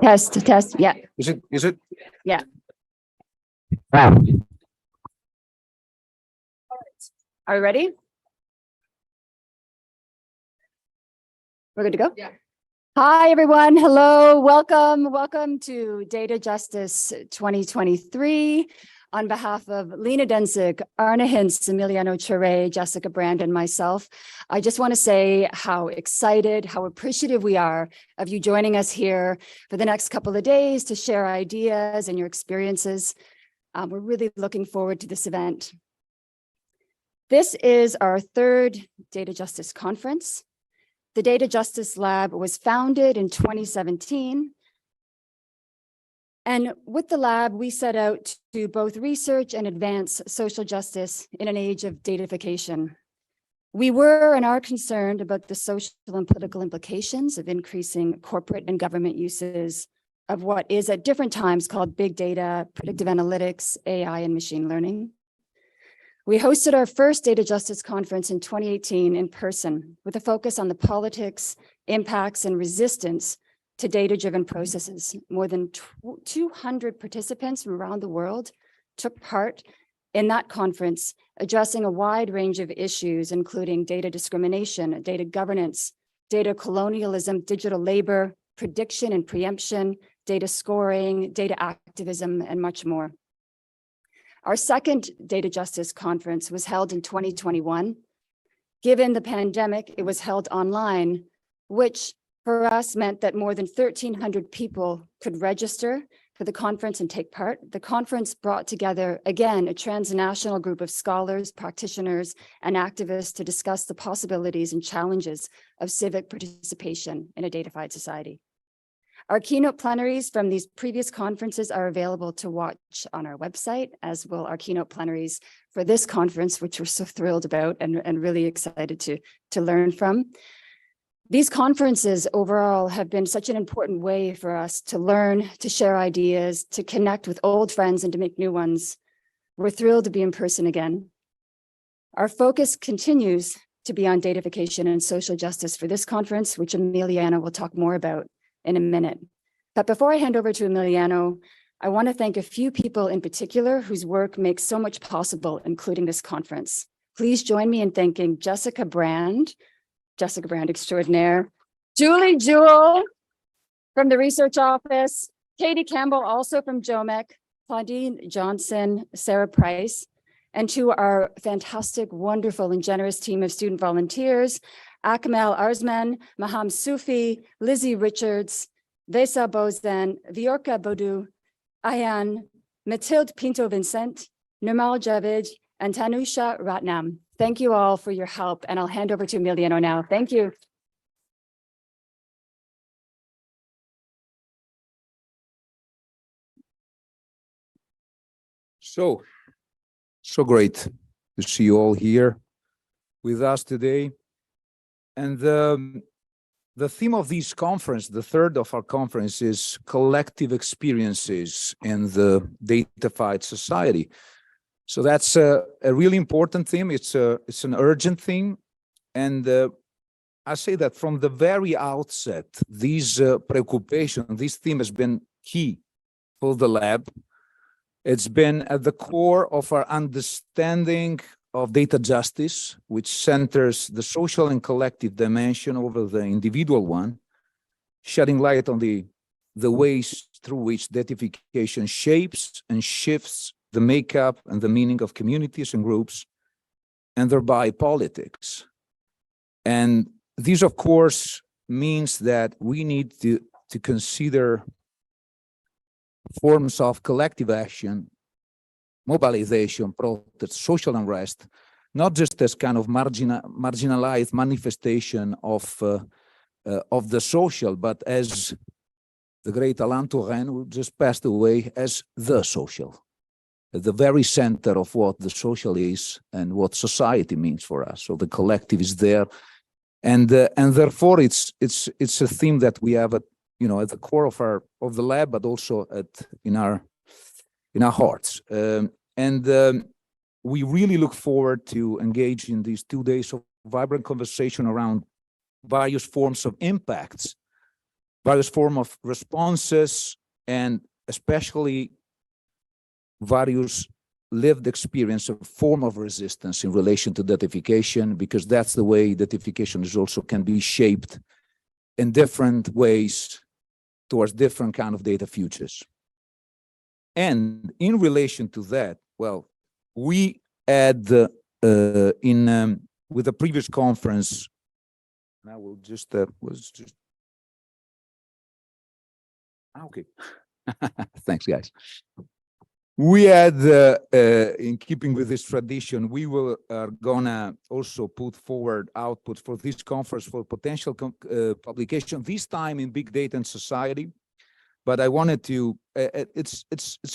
Test. Yeah. Is it? Yeah. Ah. Are we ready? We're good to go? Yeah. Hi, everyone. Hello. Welcome to Data Justice 2023. On behalf of Lena Denzig, Arne Hintz, Emiliano Chare, Jessica Brand, and myself, I just want to say how excited, how appreciative we are of you joining us here for the next couple of days to share ideas and your experiences. We're really looking forward to this event. This is our third Data Justice Conference. The Data Justice Lab was founded in 2017. And with the lab, we set out to both research and advance social justice in an age of datafication. We were and are concerned about the social and political implications of increasing corporate and government uses of what is at different times called big data, predictive analytics, AI, and machine learning. We hosted our first Data Justice Conference in 2018 in person with a focus on the politics, impacts, and resistance to data-driven processes. More than 200 participants from around the world took part in that conference, addressing a wide range of issues, including data discrimination, data governance, data colonialism, digital labor, prediction and preemption, data scoring, data activism, and much more. Our second Data Justice Conference was held in 2021. Given the pandemic, it was held online, which for us meant that more than 1,300 people could register for the conference and take part. The conference brought together, again, a transnational group of scholars, practitioners, and activists to discuss the possibilities and challenges of civic participation in a datafied society. Our keynote plenaries from these previous conferences are available to watch on our website, as will our keynote plenaries for this conference, which we're so thrilled about and really excited to learn from. These conferences overall have been such an important way for us to learn, to share ideas, to connect with old friends and to make new ones. We're thrilled to be in person again. Our focus continues to be on datafication and social justice for this conference, which Emiliano will talk more about in a minute. But before I hand over to Emiliano, I want to thank a few people in particular whose work makes so much possible, including this conference. Please join me in thanking Jessica Brand extraordinaire, Julie Jewell from the research office, Katie Campbell, also from JOMEC, Claudine Johnson, Sarah Price, and to our fantastic, wonderful, and generous team of student volunteers, Akmal Arzman, Maham Sufi, Lizzie Richards, Vesa Bozdan, Viorka Bodu, Ayan, Mathilde Pinto-Vincent, Nirmal Javid, and Tanusha Ratnam. Thank you all for your help, and I'll hand over to Emiliano now. Thank you. So great to see you all here with us today. And the theme of this conference, the third of our conference, is collective experiences in the datafied society. So that's a really important theme. It's an urgent theme. And I say that from the very outset, this preoccupation, this theme has been key for the lab. It's been at the core of our understanding of data justice, which centers the social and collective dimension over the individual one, shedding light on the ways through which datafication shapes and shifts the makeup and the meaning of communities and groups, and thereby politics. And this, of course, means that we need to consider forms of collective action, mobilization, protest, social unrest, not just as kind of marginalized manifestation of the social, but as the great Alain Touraine, who just passed away, as the social, at the very center of what the social is and what society means for us. So the collective is there, and therefore it's a theme that we have at the core of the lab, but also in our hearts. We really look forward to engage in these 2 days of vibrant conversation around various forms of impacts various form of responses, and especially various lived experience of form of resistance in relation to datafication, because that's the way datafication is also can be shaped in different ways towards different kind of data futures. And in relation to that, well, we had with the previous conference, and I will just okay. Thanks, guys. We had, in keeping with this tradition, we are gonna also put forward outputs for this conference for potential publication, this time in Big Data and Society. But I wanted to, it's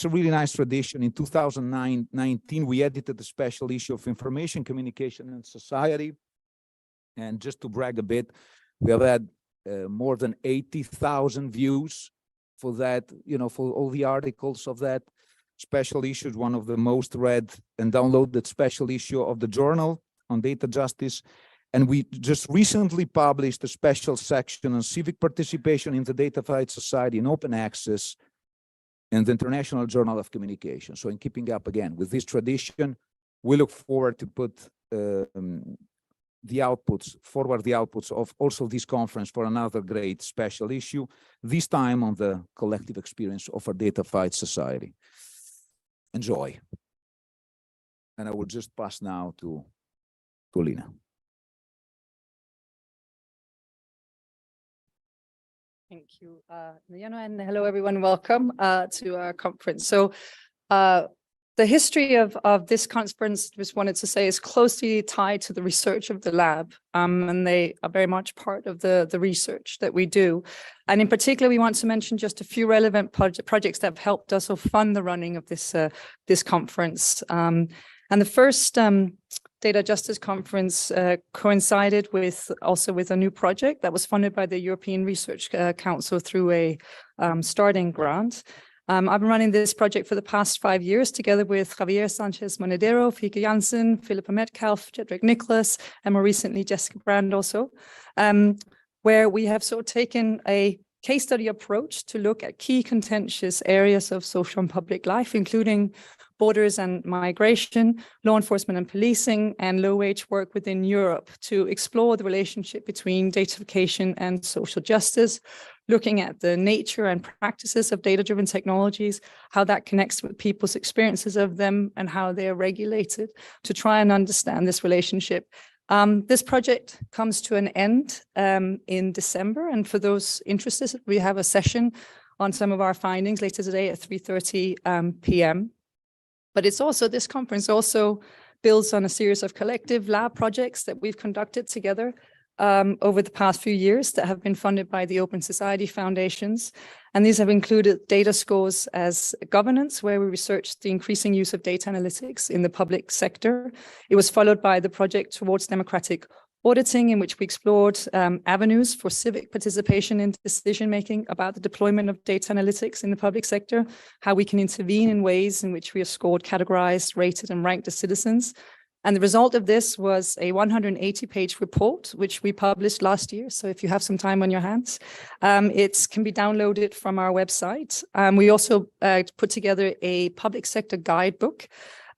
a really nice tradition. In 2019, we edited the special issue of Information, Communication, and Society. And just to brag a bit, we have had more than 80,000 views for that, for all the articles of that special issue, one of the most read and downloaded special issue of the journal on data justice. And we just recently published a special section on civic participation in the Datafied society and open access in the International Journal of Communication. So in keeping up again with this tradition, we look forward to put forward the outputs of also this conference for another great special issue, this time on the collective experience of our Datafied society. Enjoy. And I will just pass now to Lina. Thank you, Madianou, and hello, everyone. Welcome to our conference. So the history of this conference, just wanted to say, is closely tied to the research of the lab, and they are very much part of the research that we do. And in particular, we want to mention just a few relevant projects that have helped us fund the running of this conference. And the first Data Justice Conference coincided with a new project that was funded by the European Research Council through a starting grant. I've been running this project for the past 5 years together with Javier Sanchez Monedero, Fike Janssen, Philippa Metcalf, Jedrick Nicholas, and more recently Jessica Brand also, where we have sort of taken a case study approach to look at key contentious areas of social and public life, including borders and migration, law enforcement and policing, and low-wage work within Europe, to explore the relationship between datafication and social justice, looking at the nature and practices of data-driven technologies, how that connects with people's experiences of them, and how they are regulated, to try and understand this relationship. This project comes to an end in December, and for those interested, we have a session on some of our findings later today at 3:30 p.m. But this conference also builds on a series of collective lab projects that we've conducted together over the past few years that have been funded by the Open Society Foundations. And these have included data scores as governance, where we researched the increasing use of data analytics in the public sector. It was followed by the project towards democratic auditing, in which we explored avenues for civic participation in decision-making about the deployment of data analytics in the public sector, how we can intervene in ways in which we are scored, categorized, rated, and ranked as citizens. And the result of this was a 180-page report, which we published last year. So if you have some time on your hands, it can be downloaded from our website. We also put together a public sector guidebook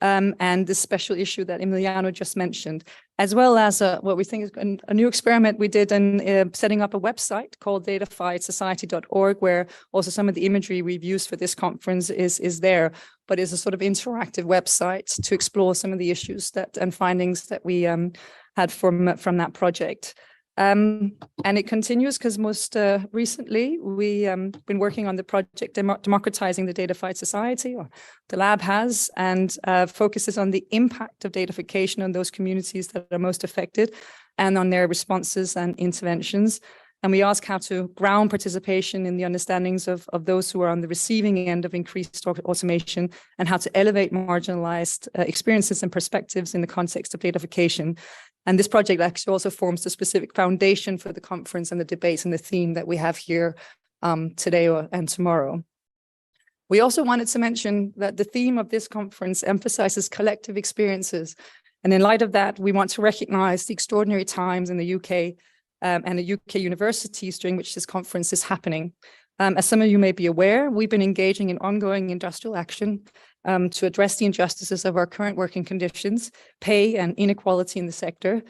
and this special issue that Emiliano just mentioned, as well as what we think is a new experiment we did in setting up a website called DatafiedSociety.org, where also some of the imagery we've used for this conference is there, but is a sort of interactive website to explore some of the issues and findings that we had from that project. And it continues because most recently we been working on the project Democratizing the Datafied Society, or the lab has, and focuses on the impact of datafication on those communities that are most affected and on their responses and interventions. And we ask how to ground participation in the understandings of those who are on the receiving end of increased automation, and how to elevate marginalized experiences and perspectives in the context of datafication. And this project actually also forms the specific foundation for the conference and the debates and the theme that we have here today and tomorrow. We also wanted to mention that the theme of this conference emphasizes collective experiences. And in light of that, we want to recognize the extraordinary times in the UK and at UK universities during which this conference is happening. As some of you may be aware, we've been engaging in ongoing industrial action to address the injustices of our current working conditions, pay and inequality in the sector.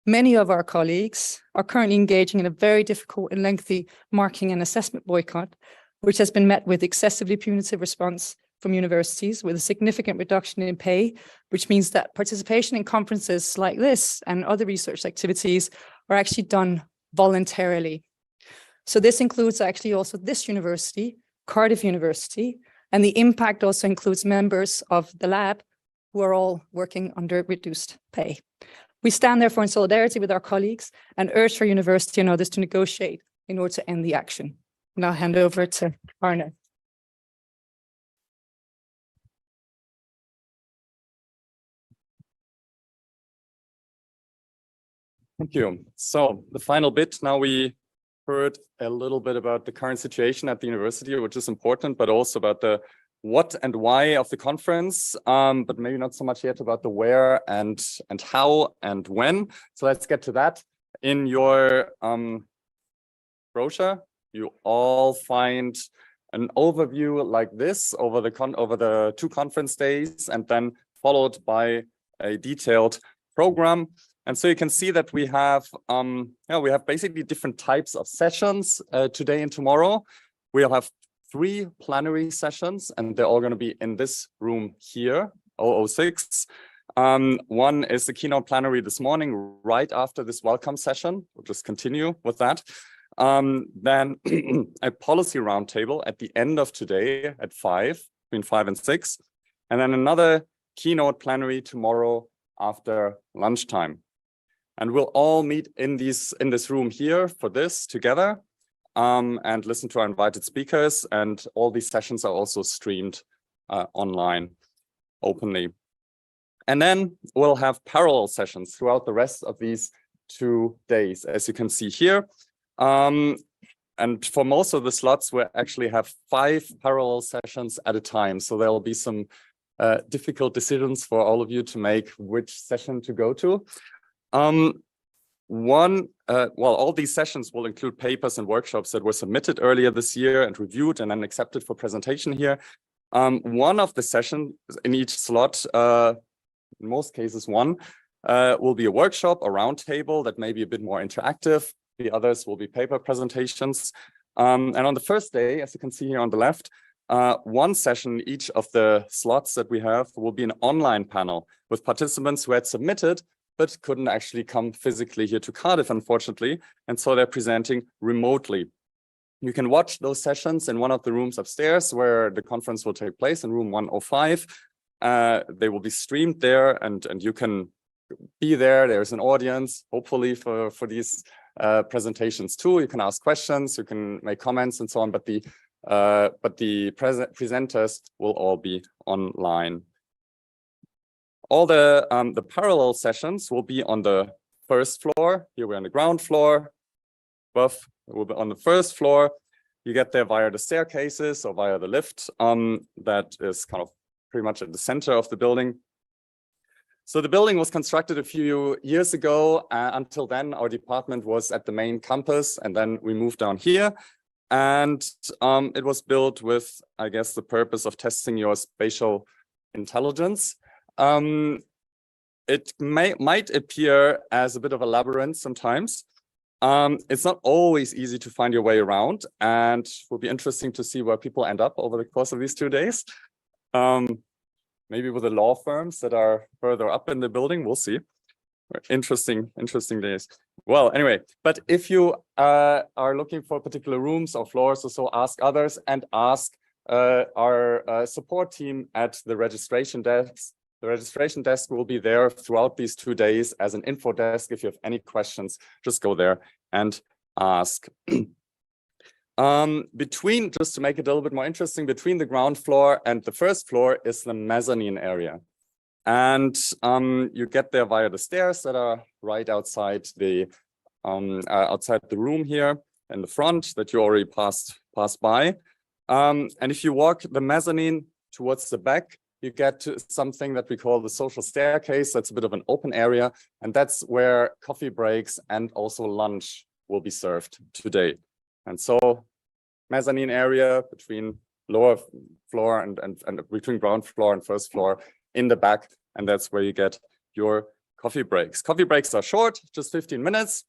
Many of our colleagues are currently engaging in a very difficult and lengthy marking and assessment boycott, which has been met with excessively punitive response from universities with a significant reduction in pay, which means that participation in conferences like this and other research activities are actually done voluntarily. So this includes actually also this university, Cardiff University, and the impact also includes members of the lab who are all working under reduced pay. We stand therefore in solidarity with our colleagues and urge our university and others to negotiate in order to end the action. And I'll hand over to Arne. Thank you. So the final bit, now we heard a little bit about the current situation at the university, which is important, but also about the what and why of the conference, but maybe not so much yet about the where and how and when. So let's get to that. In your brochure, you all find an overview like this over the 2 conference days, and then followed by a detailed program. And so you can see that we have basically different types of sessions today and tomorrow. We'll have 3 plenary sessions, and they're all going to be in this room here, 006. One is the keynote plenary this morning, right after this welcome session. We'll just continue with that. Then a policy roundtable at the end of today at 5, between 5 and 6. And then another keynote plenary tomorrow after lunchtime. And we'll all meet in this room here for this together and listen to our invited speakers. And all these sessions are also streamed online openly. And then we'll have parallel sessions throughout the rest of these 2 days, as you can see here. And for most of the slots, we actually have 5 parallel sessions at a time. So there will be some difficult decisions for all of you to make which session to go to. All these sessions will include papers and workshops that were submitted earlier this year and reviewed and then accepted for presentation here. One of the sessions in each slot, in most cases one, will be a workshop, a roundtable that may be a bit more interactive. The others will be paper presentations. And on the first day, as you can see here on the left, one session in each of the slots that we have will be an online panel with participants who had submitted but couldn't actually come physically here to Cardiff, unfortunately. And so they're presenting remotely. You can watch those sessions in one of the rooms upstairs where the conference will take place in room 105. They will be streamed there and you can be there. There's an audience, hopefully, for these presentations too. You can ask questions, you can make comments and so on, but the presenters will all be online. All the parallel sessions will be on the first floor. Here we're on the ground floor. Above, we'll be on the first floor. You get there via the staircases or via the lift. That is kind of pretty much at the center of the building. So the building was constructed a few years ago. Until then, our department was at the main campus, and then we moved down here. And it was built with, I guess, the purpose of testing your spatial intelligence. It might appear as a bit of a labyrinth sometimes. It's not always easy to find your way around, and it will be interesting to see where people end up over the course of these 2 days. Maybe with the law firms that are further up in the building, we'll see. Interesting days. Well, anyway, but if you are looking for particular rooms or floors or so, ask others and ask our support team at the registration desk. The registration desk will be there throughout these 2 days as an info desk. If you have any questions, just go there and ask. Just to make it a little bit more interesting, between the ground floor and the first floor is the mezzanine area. And you get there via the stairs that are right outside the room here in the front that you already passed by. And if you walk the mezzanine towards the back, you get to something that we call the social staircase. That's a bit of an open area, and that's where coffee breaks and also lunch will be served today. And so mezzanine area between lower floor and between ground floor and first floor in the back. And that's where you get your coffee breaks. Coffee breaks are short, just 15 minutes.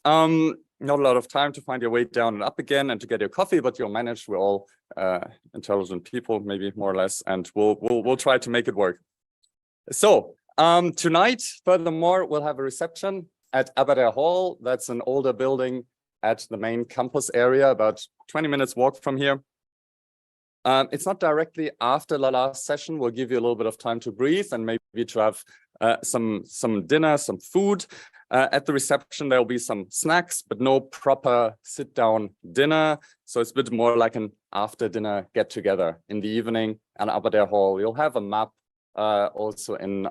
Not a lot of time to find your way down and up again and to get your coffee, but you'll manage. We're all intelligent people, maybe more or less, and we'll try to make it work. So tonight, furthermore, we'll have a reception at Aberdare Hall. That's an older building at the main campus area, about 20 minutes walk from here. It's not directly after the last session. We'll give you a little bit of time to breathe and maybe to have some dinner, some food. At the reception, there'll be some snacks, but no proper sit-down dinner. So it's a bit more like an after-dinner get-together in the evening at Aberdare Hall. You'll have a map also in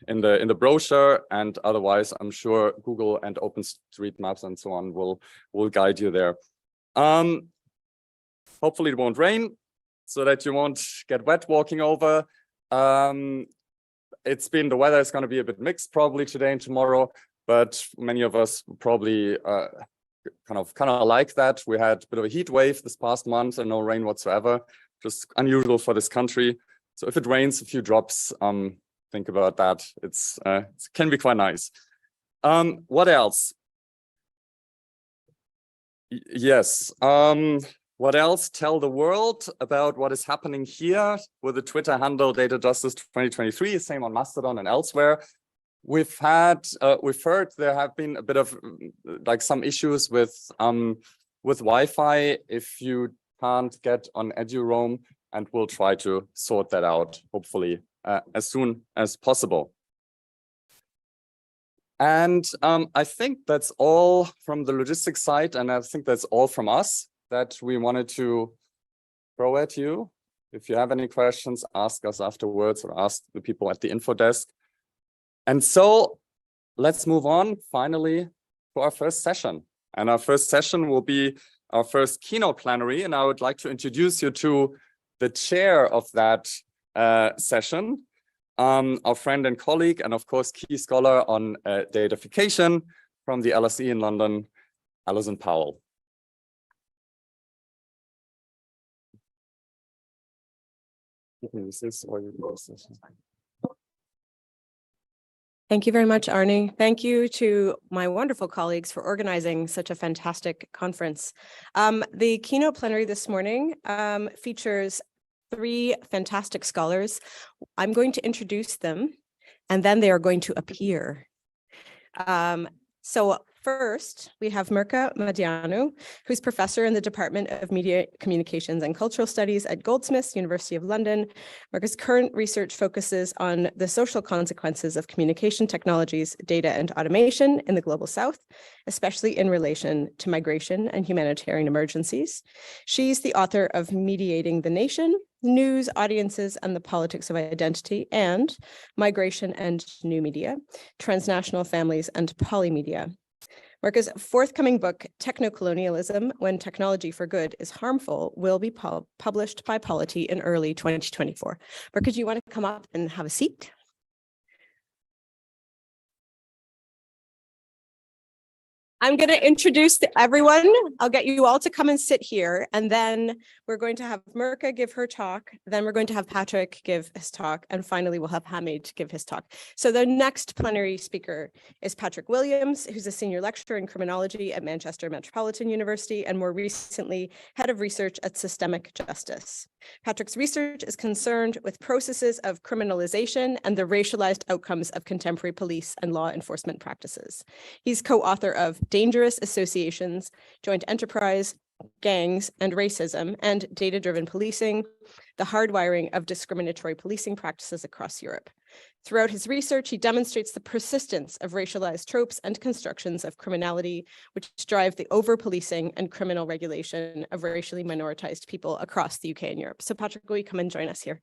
the brochure, and otherwise, I'm sure Google and OpenStreetMaps and so on will guide you there. Hopefully it won't rain so that you won't get wet walking over. The weather is going to be a bit mixed probably today and tomorrow, but many of us probably kind of like that. We had a bit of a heat wave this past month and no rain whatsoever, just unusual for this country. So if it rains a few drops, think about that. It can be quite nice. What else? Yes. What else? Tell the world about what is happening here with the Twitter handle Data Justice 2023, same on Mastodon and elsewhere. We've heard there have been a bit of some issues with Wi-Fi if you can't get on EduRoam, and we'll try to sort that out, hopefully, as soon as possible. And I think that's all from the logistics side, and I think that's all from us that we wanted to throw at you. If you have any questions, ask us afterwards or ask the people at the info desk. And so let's move on finally to our first session. And our first session will be our first keynote plenary. And I would like to introduce you to the chair of that session, our friend and colleague, and of course, key scholar on datafication from the LSE in London, Alison Powell. Thank you very much, Arne. Thank you to my wonderful colleagues for organizing such a fantastic conference. The keynote plenary this morning features 3 fantastic scholars. I'm going to introduce them, and then they are going to appear. So first, we have Mirca Madianou, who's professor in the Department of Media, Communications and Cultural Studies at Goldsmiths, University of London. Mirca's current research focuses on the social consequences of communication technologies, data, and automation in the Global South, especially in relation to migration and humanitarian emergencies. She's the author of Mediating the Nation, News, Audiences, and the Politics of Identity, and Migration and New Media, Transnational Families and Polymedia. Mirca's forthcoming book, Technocolonialism, When Technology for Good is Harmful, will be published by Polity in early 2024. Mirca, do you want to come up and have a seat? I'm going to introduce everyone. I'll get you all to come and sit here, and then we're going to have Mirca give her talk. Then we're going to have Patrick give his talk, and finally we'll have Hamid give his talk. So the next plenary speaker is Patrick Williams, who's a senior lecturer in criminology at Manchester Metropolitan University, and more recently, head of research at Systemic Justice. Patrick's research is concerned with processes of criminalization and the racialized outcomes of contemporary police and law enforcement practices. He's co-author of Dangerous Associations, Joint Enterprise, Gangs and Racism, and Data-Driven Policing, the Hardwiring of Discriminatory Policing Practices Across Europe. Throughout his research, he demonstrates the persistence of racialized tropes and constructions of criminality, which drive the over-policing and criminal regulation of racially minoritized people across the UK and Europe. So Patrick, will you come and join us here?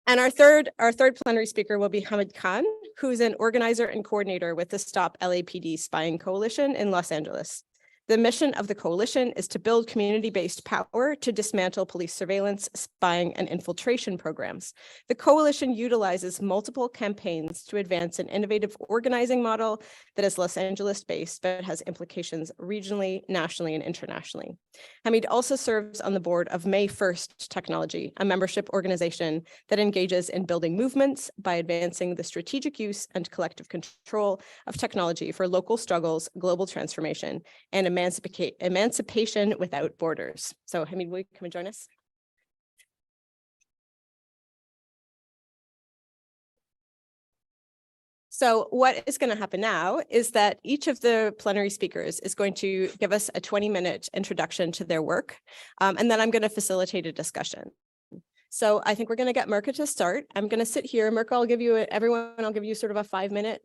And our third plenary speaker will be Hamid Khan, who's an organizer and coordinator with the StopLAPDSpying Coalition in Los Angeles. The mission of the coalition is to build community-based power to dismantle police surveillance, spying, and infiltration programs. The coalition utilizes multiple campaigns to advance an innovative organizing model that is Los Angeles-based, but has implications regionally, nationally, and internationally. Hamid also serves on the board of May 1st Technology, a membership organization that engages in building movements by advancing the strategic use and collective control of technology for local struggles, global transformation, and emancipation without borders. So Hamid, will you come and join us? So what is going to happen now is that each of the plenary speakers is going to give us a 20-minute introduction to their work, and then I'm going to facilitate a discussion. So I think we're going to get Mirca to start. I'm going to sit here. Mirca, I'll give you I'll give you sort of a 5-minute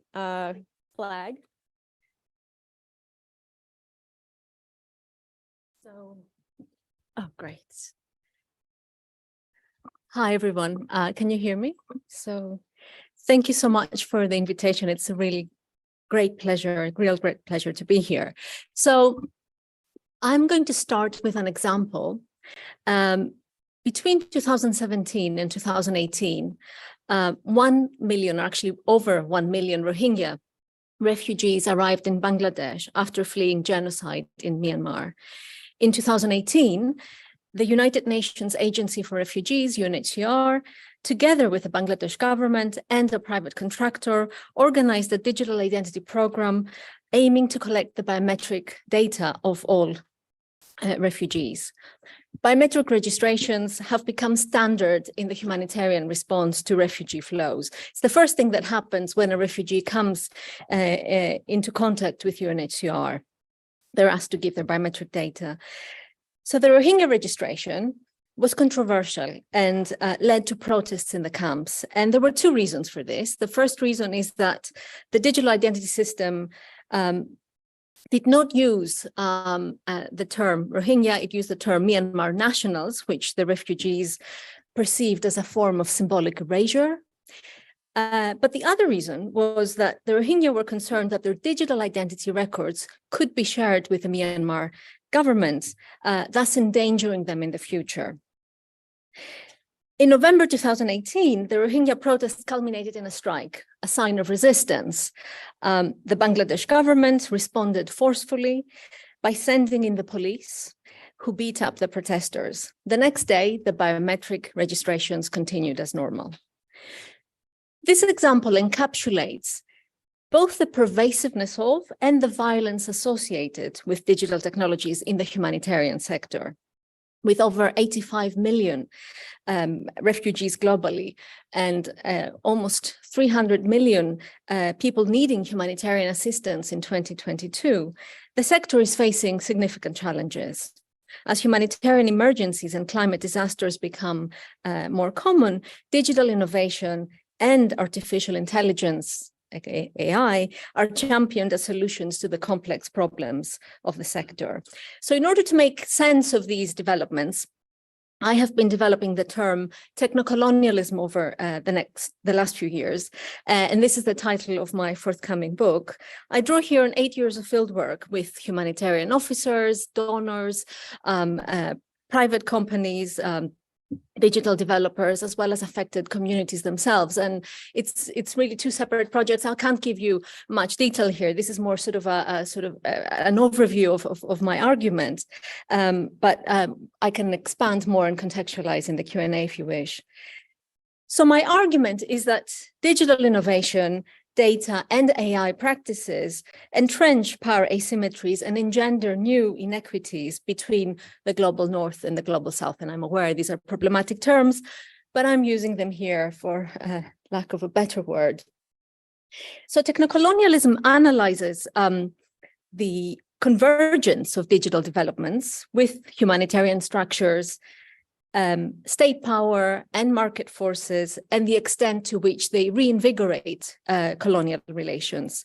flag. So, oh, great. Hi, everyone. Can you hear me? So thank you so much for the invitation. It's a really great pleasure, great pleasure to be here. So I'm going to start with an example. Between 2017 and 2018, 1 million, or actually over 1 million Rohingya refugees arrived in Bangladesh after fleeing genocide in Myanmar. In 2018, the United Nations Agency for Refugees, UNHCR, together with the Bangladesh government and a private contractor, organized a digital identity program aiming to collect the biometric data of all refugees. Biometric registrations have become standard in the humanitarian response to refugee flows. It's the first thing that happens when a refugee comes into contact with UNHCR. They're asked to give their biometric data. So the Rohingya registration was controversial and led to protests in the camps. And there were two reasons for this. The first reason is that the digital identity system did not use the term Rohingya. It used the term Myanmar nationals, which the refugees perceived as a form of symbolic erasure. But the other reason was that the Rohingya were concerned that their digital identity records could be shared with the Myanmar government, thus endangering them in the future. In November 2018, the Rohingya protests culminated in a strike, a sign of resistance. The Bangladesh government responded forcefully by sending in the police, who beat up the protesters. The next day, the biometric registrations continued as normal. This example encapsulates both the pervasiveness of and the violence associated with digital technologies in the humanitarian sector. With over 85 million refugees globally and almost 300 million people needing humanitarian assistance in 2022, the sector is facing significant challenges. As humanitarian emergencies and climate disasters become more common, digital innovation and artificial intelligence, like AI, are championed as solutions to the complex problems of the sector. So in order to make sense of these developments, I have been developing the term technocolonialism over the last few years, and this is the title of my forthcoming book. I draw here on 8 years of fieldwork with humanitarian officers, donors, private companies, digital developers, as well as affected communities themselves. And it's really two separate projects. I can't give you much detail here. This is more sort of an overview of my argument, but I can expand more and contextualize in the Q&A if you wish. So my argument is that digital innovation, data, and AI practices entrench power asymmetries and engender new inequities between the global north and the global south. And I'm aware these are problematic terms, but I'm using them here for lack of a better word. So technocolonialism analyzes the convergence of digital developments with humanitarian structures, state power and market forces, and the extent to which they reinvigorate colonial relations.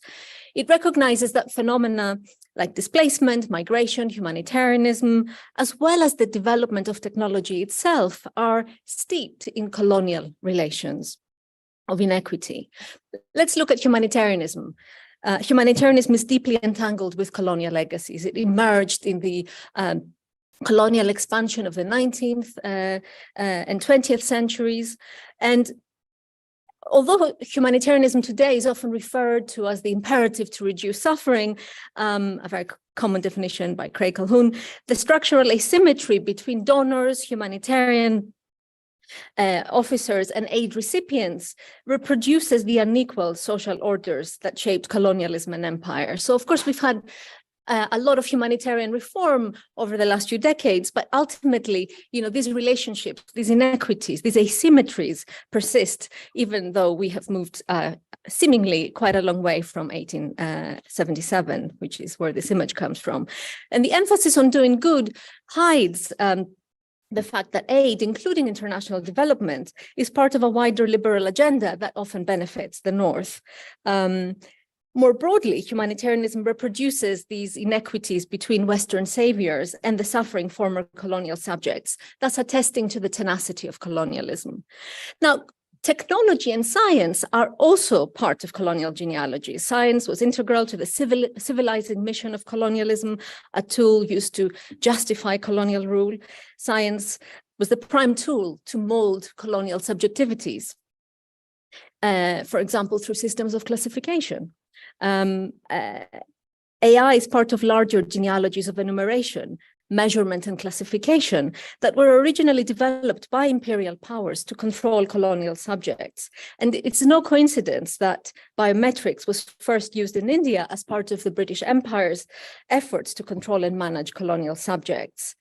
It recognizes that phenomena like displacement, migration, humanitarianism, as well as the development of technology itself, are steeped in colonial relations of inequity. Let's look at humanitarianism. Humanitarianism is deeply entangled with colonial legacies. It emerged in the colonial expansion of the 19th and 20th centuries. And although humanitarianism today is often referred to as the imperative to reduce suffering, a very common definition by Craig Calhoun, the structural asymmetry between donors, humanitarian officers, and aid recipients reproduces the unequal social orders that shaped colonialism and empire. So, of course, we've had a lot of humanitarian reform over the last few decades, but ultimately, these relationships, these inequities, these asymmetries persist, even though we have moved seemingly quite a long way from 1877, which is where this image comes from. And the emphasis on doing good hides the fact that aid, including international development, is part of a wider liberal agenda that often benefits the North. More broadly, humanitarianism reproduces these inequities between Western saviors and the suffering former colonial subjects, thus attesting to the tenacity of colonialism. Now, technology and science are also part of colonial genealogy. Science was integral to the civilizing mission of colonialism, a tool used to justify colonial rule. Science was the prime tool to mold colonial subjectivities, for example, through systems of classification. AI is part of larger genealogies of enumeration, measurement, and classification that were originally developed by imperial powers to control colonial subjects. And it's no coincidence that biometrics was first used in India as part of the British Empire's efforts to control and manage colonial subjects.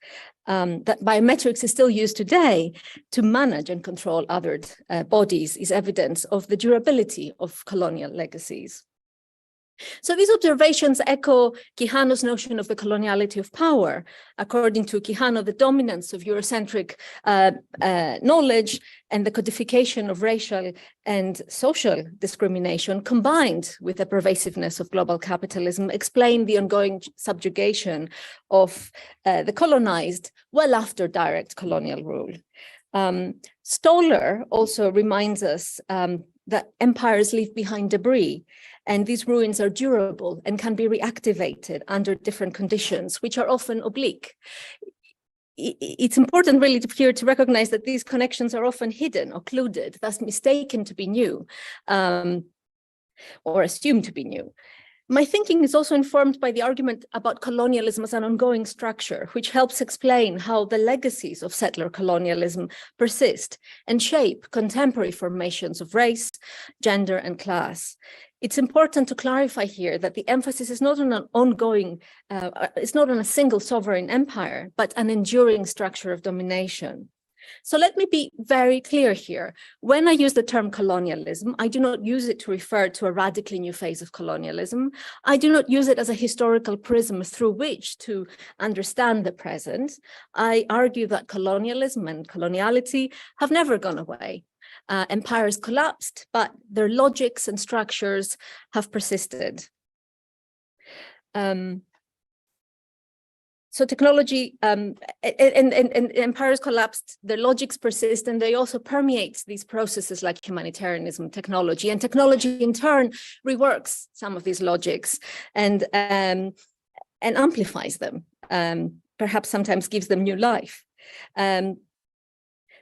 That biometrics is still used today to manage and control othered bodies is evidence of the durability of colonial legacies. So these observations echo Quijano's notion of the coloniality of power. According to Quijano, the dominance of Eurocentric knowledge and the codification of racial and social discrimination, combined with the pervasiveness of global capitalism, explain the ongoing subjugation of the colonized well after direct colonial rule. Stoller also reminds us that empires leave behind debris, and these ruins are durable and can be reactivated under different conditions, which are often oblique. It's important really here to recognize that these connections are often hidden, occluded, thus mistaken to be new, or assumed to be new. My thinking is also informed by the argument about colonialism as an ongoing structure, which helps explain how the legacies of settler colonialism persist and shape contemporary formations of race, gender, and class. It's important to clarify here that the emphasis is not on an ongoing, it's not on a single sovereign empire, but an enduring structure of domination. So let me be very clear here. When I use the term colonialism, I do not use it to refer to a radically new phase of colonialism. I do not use it as a historical prism through which to understand the present. I argue that colonialism and coloniality have never gone away. Empires collapsed, but their logics and structures have persisted. So technology and empires collapsed, their logics persist, and they also permeate these processes like humanitarianism, technology, and technology in turn reworks some of these logics and amplifies them, perhaps sometimes gives them new life.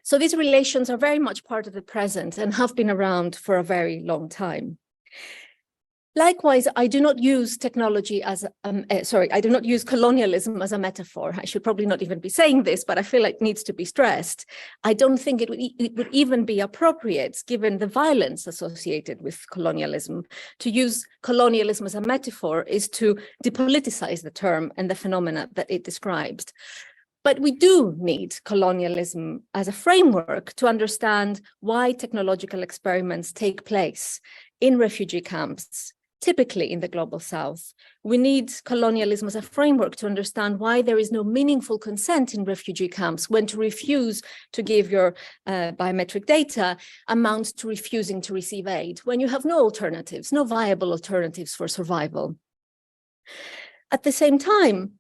So these relations are very much part of the present and have been around for a very long time. Likewise, I do not use technology as, I do not use colonialism as a metaphor. I should probably not even be saying this, but I feel like it needs to be stressed. I don't think it would even be appropriate, given the violence associated with colonialism. To use colonialism as a metaphor is to depoliticize the term and the phenomena that it describes. But we do need colonialism as a framework to understand why technological experiments take place in refugee camps, typically in the global south. We need colonialism as a framework to understand why there is no meaningful consent in refugee camps when to refuse to give your biometric data amounts to refusing to receive aid, when you have no alternatives, no viable alternatives for survival. At the same time,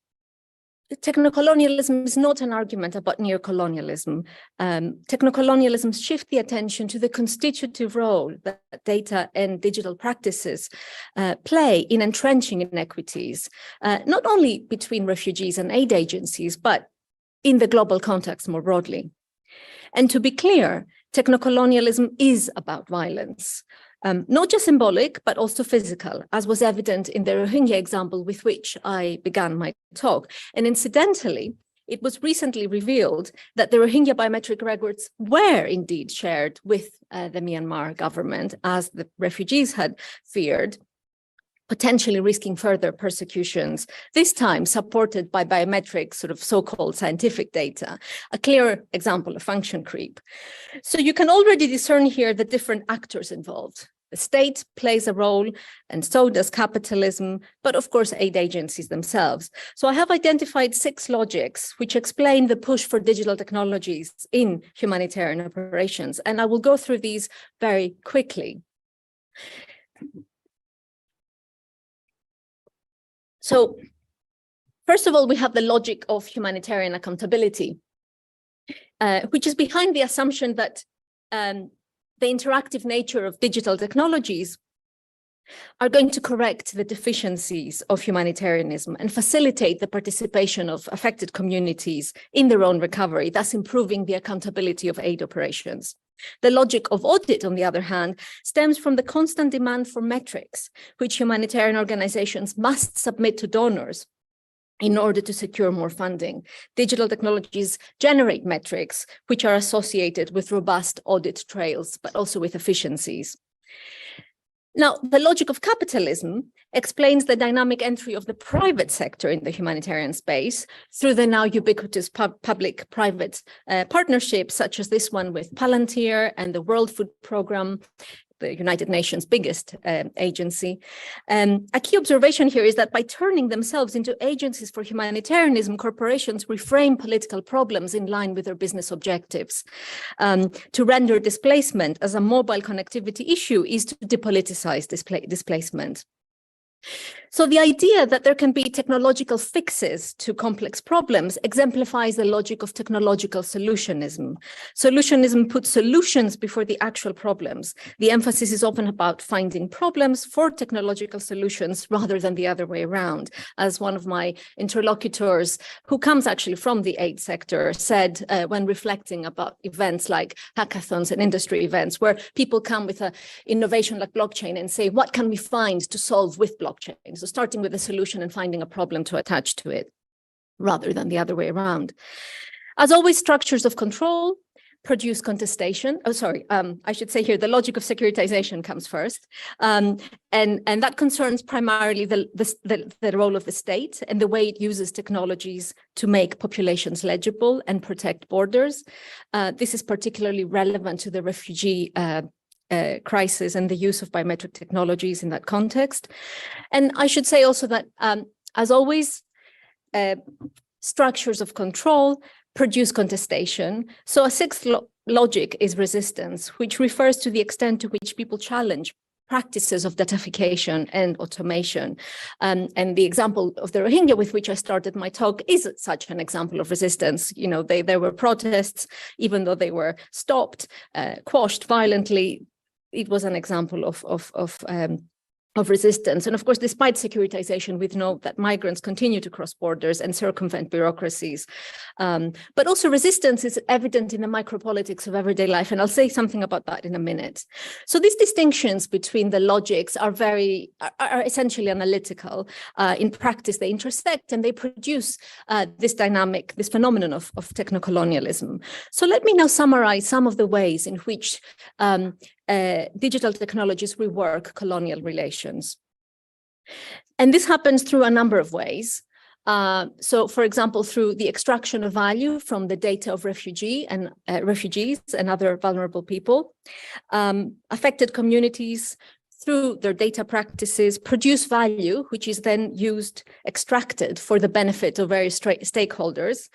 technocolonialism is not an argument about neocolonialism. Technocolonialism shifts the attention to the constitutive role that data and digital practices play in entrenching inequities, not only between refugees and aid agencies, but in the global context more broadly. And to be clear, technocolonialism is about violence. Not just symbolic, but also physical, as was evident in the Rohingya example with which I began my talk. And incidentally, it was recently revealed that the Rohingya biometric records were indeed shared with the Myanmar government, as the refugees had feared, potentially risking further persecutions, this time supported by biometric sort of so-called scientific data, a clear example of function creep. So you can already discern here the different actors involved. The state plays a role, and so does capitalism, but of course aid agencies themselves. So I have identified 6 logics which explain the push for digital technologies in humanitarian operations, and I will go through these very quickly. So first of all, we have the logic of humanitarian accountability, which is behind the assumption that the interactive nature of digital technologies are going to correct the deficiencies of humanitarianism and facilitate the participation of affected communities in their own recovery, thus improving the accountability of aid operations. The logic of audit, on the other hand, stems from the constant demand for metrics, which humanitarian organizations must submit to donors in order to secure more funding. Digital technologies generate metrics which are associated with robust audit trails, but also with efficiencies. Now, the logic of capitalism explains the dynamic entry of the private sector in the humanitarian space through the now ubiquitous public-private partnerships, such as this one with Palantir and the World Food Programme, the United Nations' biggest agency. A key observation here is that by turning themselves into agencies for humanitarianism, corporations reframe political problems in line with their business objectives. To render displacement as a mobile connectivity issue is to depoliticize displacement. So the idea that there can be technological fixes to complex problems exemplifies the logic of technological solutionism. Solutionism puts solutions before the actual problems. The emphasis is often about finding problems for technological solutions rather than the other way around. As one of my interlocutors, who comes actually from the aid sector, said when reflecting about events like hackathons and industry events, where people come with an innovation like blockchain and say, what can we find to solve with blockchain? So starting with a solution and finding a problem to attach to it, rather than the other way around. As always, structures of control produce contestation. I should say here, the logic of securitization comes first. And that concerns primarily the role of the state and the way it uses technologies to make populations legible and protect borders. This is particularly relevant to the refugee crisis and the use of biometric technologies in that context. And I should say also that, as always, structures of control produce contestation. So a 6th logic is resistance, which refers to the extent to which people challenge practices of datafication and automation. And the example of the Rohingya with which I started my talk is such an example of resistance. You know, there were protests, even though they were stopped, quashed violently. It was an example of resistance. And of course, despite securitization, we know that migrants continue to cross borders and circumvent bureaucracies. But also resistance is evident in the micropolitics of everyday life. And I'll say something about that in a minute. So these distinctions between the logics are essentially analytical. In practice, they intersect and they produce this phenomenon of technocolonialism. So let me now summarize some of the ways in which digital technologies rework colonial relations. And this happens through a number of ways. So, for example, through the extraction of value from the data of refugees and other vulnerable people, affected communities, through their data practices, produce value, which is then extracted for the benefit of various stakeholders,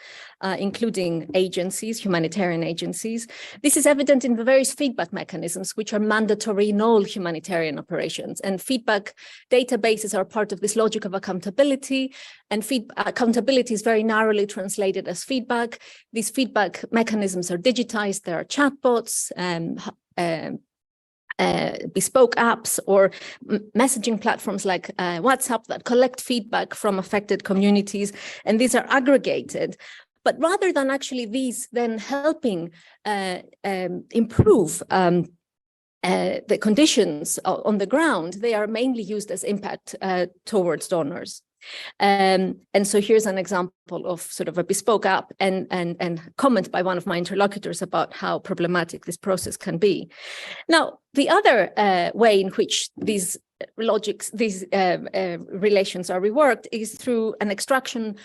including agencies, humanitarian agencies. This is evident in the various feedback mechanisms, which are mandatory in all humanitarian operations. And feedback databases are part of this logic of accountability, and accountability is very narrowly translated as feedback. These feedback mechanisms are digitized. There are chatbots, bespoke apps, or messaging platforms like WhatsApp that collect feedback from affected communities, and these are aggregated. But rather than actually these then helping improve the conditions on the ground, they are mainly used as impact towards donors. And so here's an example of sort of a bespoke app and comment by one of my interlocutors about how problematic this process can be. Now, the other way in which these relations are reworked is through an extraction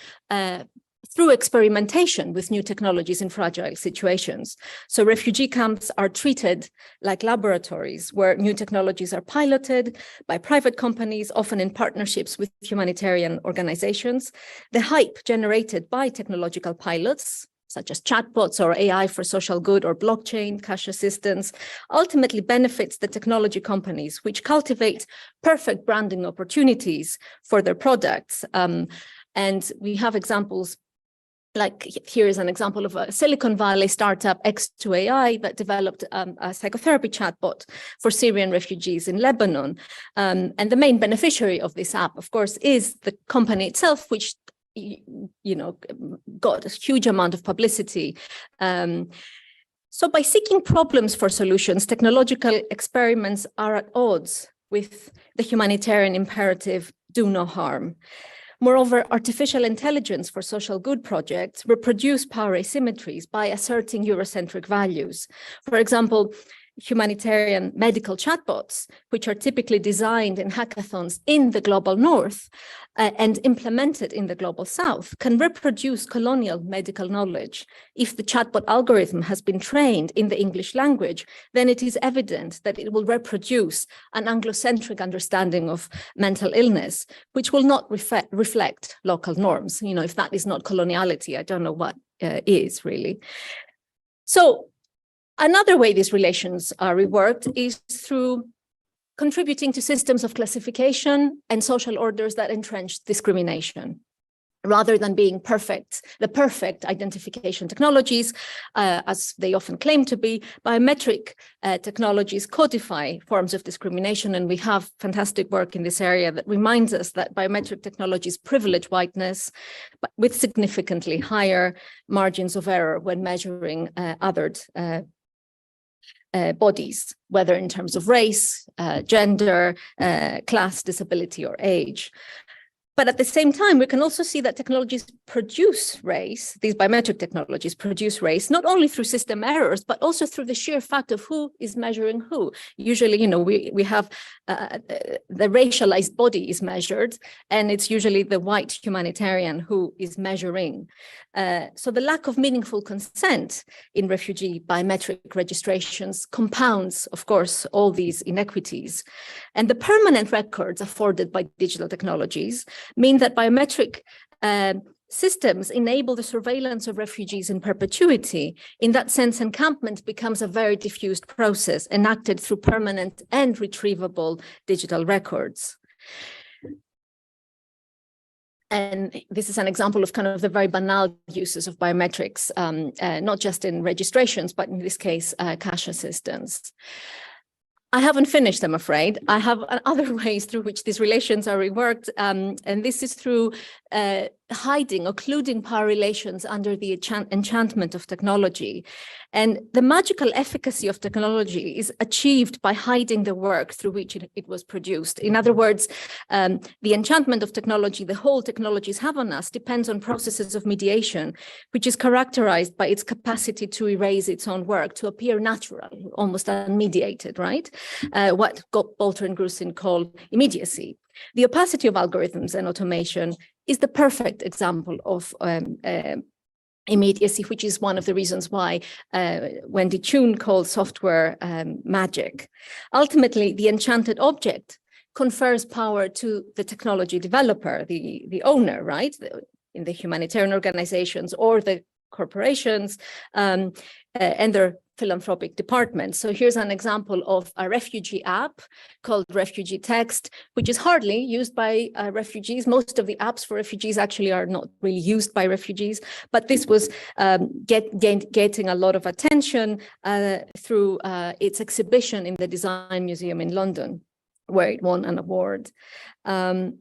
through experimentation with new technologies in fragile situations. So refugee camps are treated like laboratories where new technologies are piloted by private companies, often in partnerships with humanitarian organizations. The hype generated by technological pilots, such as chatbots or AI for social good or blockchain, cash assistance, ultimately benefits the technology companies, which cultivate perfect branding opportunities for their products. And we have examples. Like here is an example of a Silicon Valley startup, X2AI, that developed a psychotherapy chatbot for Syrian refugees in Lebanon. And the main beneficiary of this app, of course, is the company itself, which got a huge amount of publicity. So by seeking problems for solutions, technological experiments are at odds with the humanitarian imperative, do no harm. Moreover, artificial intelligence for social good projects reproduce power asymmetries by asserting Eurocentric values. For example, humanitarian medical chatbots, which are typically designed in hackathons in the global north and implemented in the global south, can reproduce colonial medical knowledge. If the chatbot algorithm has been trained in the English language, then it is evident that it will reproduce an Anglo-centric understanding of mental illness, which will not reflect local norms. If that is not coloniality, I don't know what is really. So, another way these relations are reworked is through contributing to systems of classification and social orders that entrench discrimination. Rather than being the perfect identification technologies, as they often claim to be, biometric technologies codify forms of discrimination. And we have fantastic work in this area that reminds us that biometric technologies privilege whiteness, but with significantly higher margins of error when measuring othered bodies, whether in terms of race, gender, class, disability, or age. But at the same time, we can also see that technologies produce race, these biometric technologies produce race, not only through system errors, but also through the sheer fact of who is measuring who. Usually, we have the racialized body is measured, and it's usually the white humanitarian who is measuring. So the lack of meaningful consent in refugee biometric registrations compounds, of course, all these inequities. And the permanent records afforded by digital technologies mean that biometric systems enable the surveillance of refugees in perpetuity. In that sense, encampment becomes a very diffused process enacted through permanent and retrievable digital records. And this is an example of kind of the very banal uses of biometrics, not just in registrations, but in this case, cash assistance. I haven't finished, I'm afraid. I have other ways through which these relations are reworked, and this is through hiding, occluding power relations under the enchantment of technology. And the magical efficacy of technology is achieved by hiding the work through which it was produced. In other words, the enchantment of technology, the hold technologies have on us, depends on processes of mediation, which is characterized by its capacity to erase its own work, to appear natural, almost unmediated, right? What Bolter and Grusin call immediacy. The opacity of algorithms and automation is the perfect example of immediacy, which is one of the reasons why Wendy Chun called software magic. Ultimately, the enchanted object confers power to the technology developer, the owner, right? In the humanitarian organizations or the corporations and their philanthropic departments. So here's an example of a refugee app called Refugee Text, which is hardly used by refugees. Most of the apps for refugees actually are not really used by refugees, but this was getting a lot of attention through its exhibition in the Design Museum in London, where it won an award. And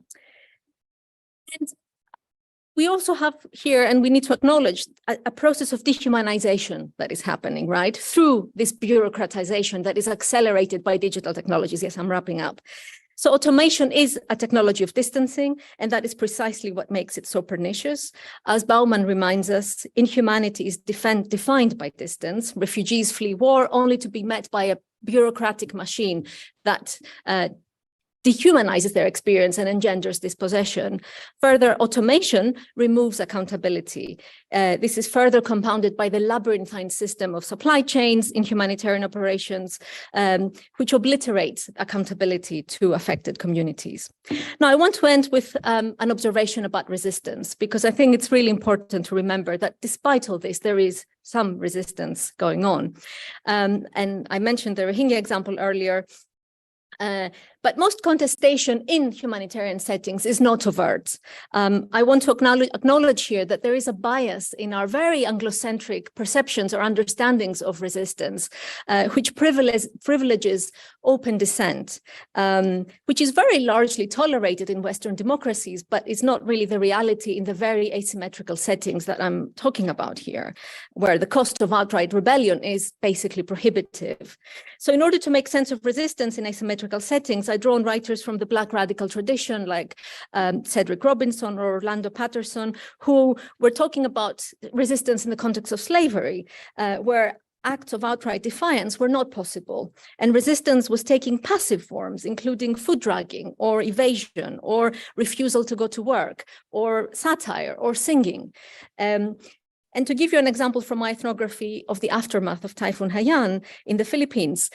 we also have here, and we need to acknowledge, a process of dehumanization that is happening, right? Through this bureaucratization that is accelerated by digital technologies. Yes, I'm wrapping up. So automation is a technology of distancing, and that is precisely what makes it so pernicious. As Bauman reminds us, inhumanity is defined by distance. Refugees flee war only to be met by a bureaucratic machine that dehumanizes their experience and engenders dispossession. Further, automation removes accountability. This is further compounded by the labyrinthine system of supply chains in humanitarian operations, which obliterates accountability to affected communities. Now, I want to end with an observation about resistance, because I think it's really important to remember that despite all this, there is some resistance going on. And I mentioned the Rohingya example earlier. But most contestation in humanitarian settings is not overt. I want to acknowledge here that there is a bias in our very Anglocentric perceptions or understandings of resistance, which privileges open dissent, which is very largely tolerated in Western democracies, but is not really the reality in the very asymmetrical settings that I'm talking about here, where the cost of outright rebellion is basically prohibitive. So in order to make sense of resistance in asymmetrical settings, I draw on writers from the Black radical tradition like Cedric Robinson or Orlando Patterson, who were talking about resistance in the context of slavery, where acts of outright defiance were not possible. And resistance was taking passive forms, including food dragging or evasion or refusal to go to work or satire or singing. And to give you an example from my ethnography of the aftermath of Typhoon Haiyan in the Philippines,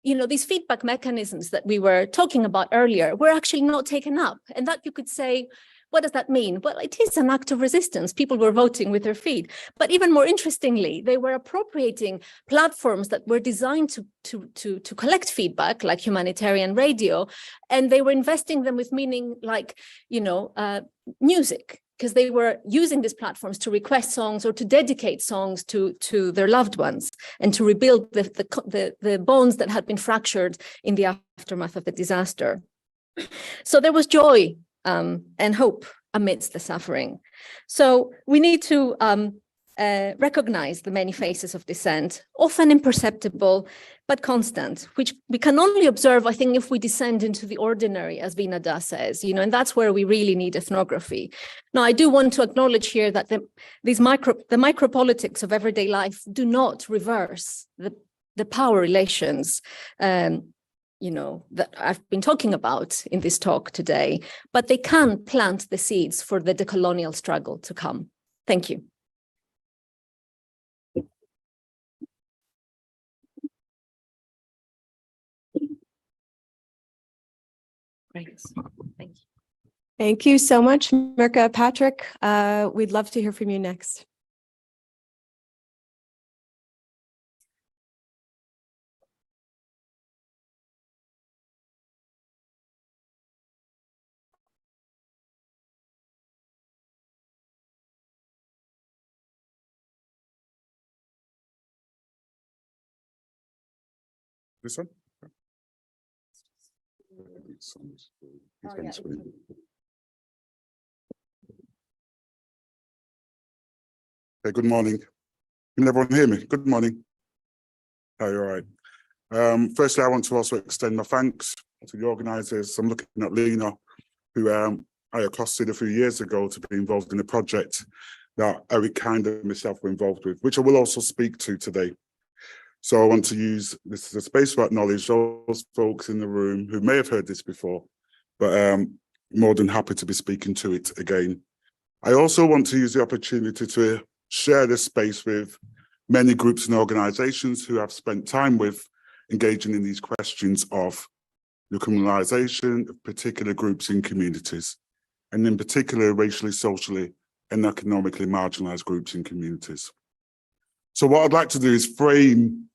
these feedback mechanisms that we were talking about earlier were actually not taken up. And that you could say, what does that mean? Well, it is an act of resistance. People were voting with their feet. But even more interestingly, they were appropriating platforms that were designed to collect feedback, like humanitarian radio, and they were investing them with meaning like, music, because they were using these platforms to request songs or to dedicate songs to their loved ones and to rebuild the bonds that had been fractured in the aftermath of the disaster. So there was joy and hope amidst the suffering. So we need to recognize the many faces of dissent, often imperceptible, but constant, which we can only observe, I think, if we descend into the ordinary, as Vina Da says, and that's where we really need ethnography. Now, I do want to acknowledge here that the micropolitics of everyday life do not reverse the power relations that I've been talking about in this talk today, but they can plant the seeds for the decolonial struggle to come. Thank you. Great. Thank you. Thank you so much, Mirca. Patrick, we'd love to hear from you next. This one? Hey, good morning. Can everyone hear me? Good morning. Hi, all right. Firstly, I want to also extend my thanks to the organisers. I'm looking at Lena, who I accosted a few years ago to be involved in a project that Eric Kind and myself were involved with, which I will also speak to today. So I want to use this as a space to acknowledge those folks in the room who may have heard this before, but more than happy to be speaking to it again. I also want to use the opportunity to share this space with many groups and organizations who have spent time with engaging in these questions of the criminalization of particular groups in communities, and in particular, racially, socially, and economically marginalized groups in communities. So what I'd like to do is frame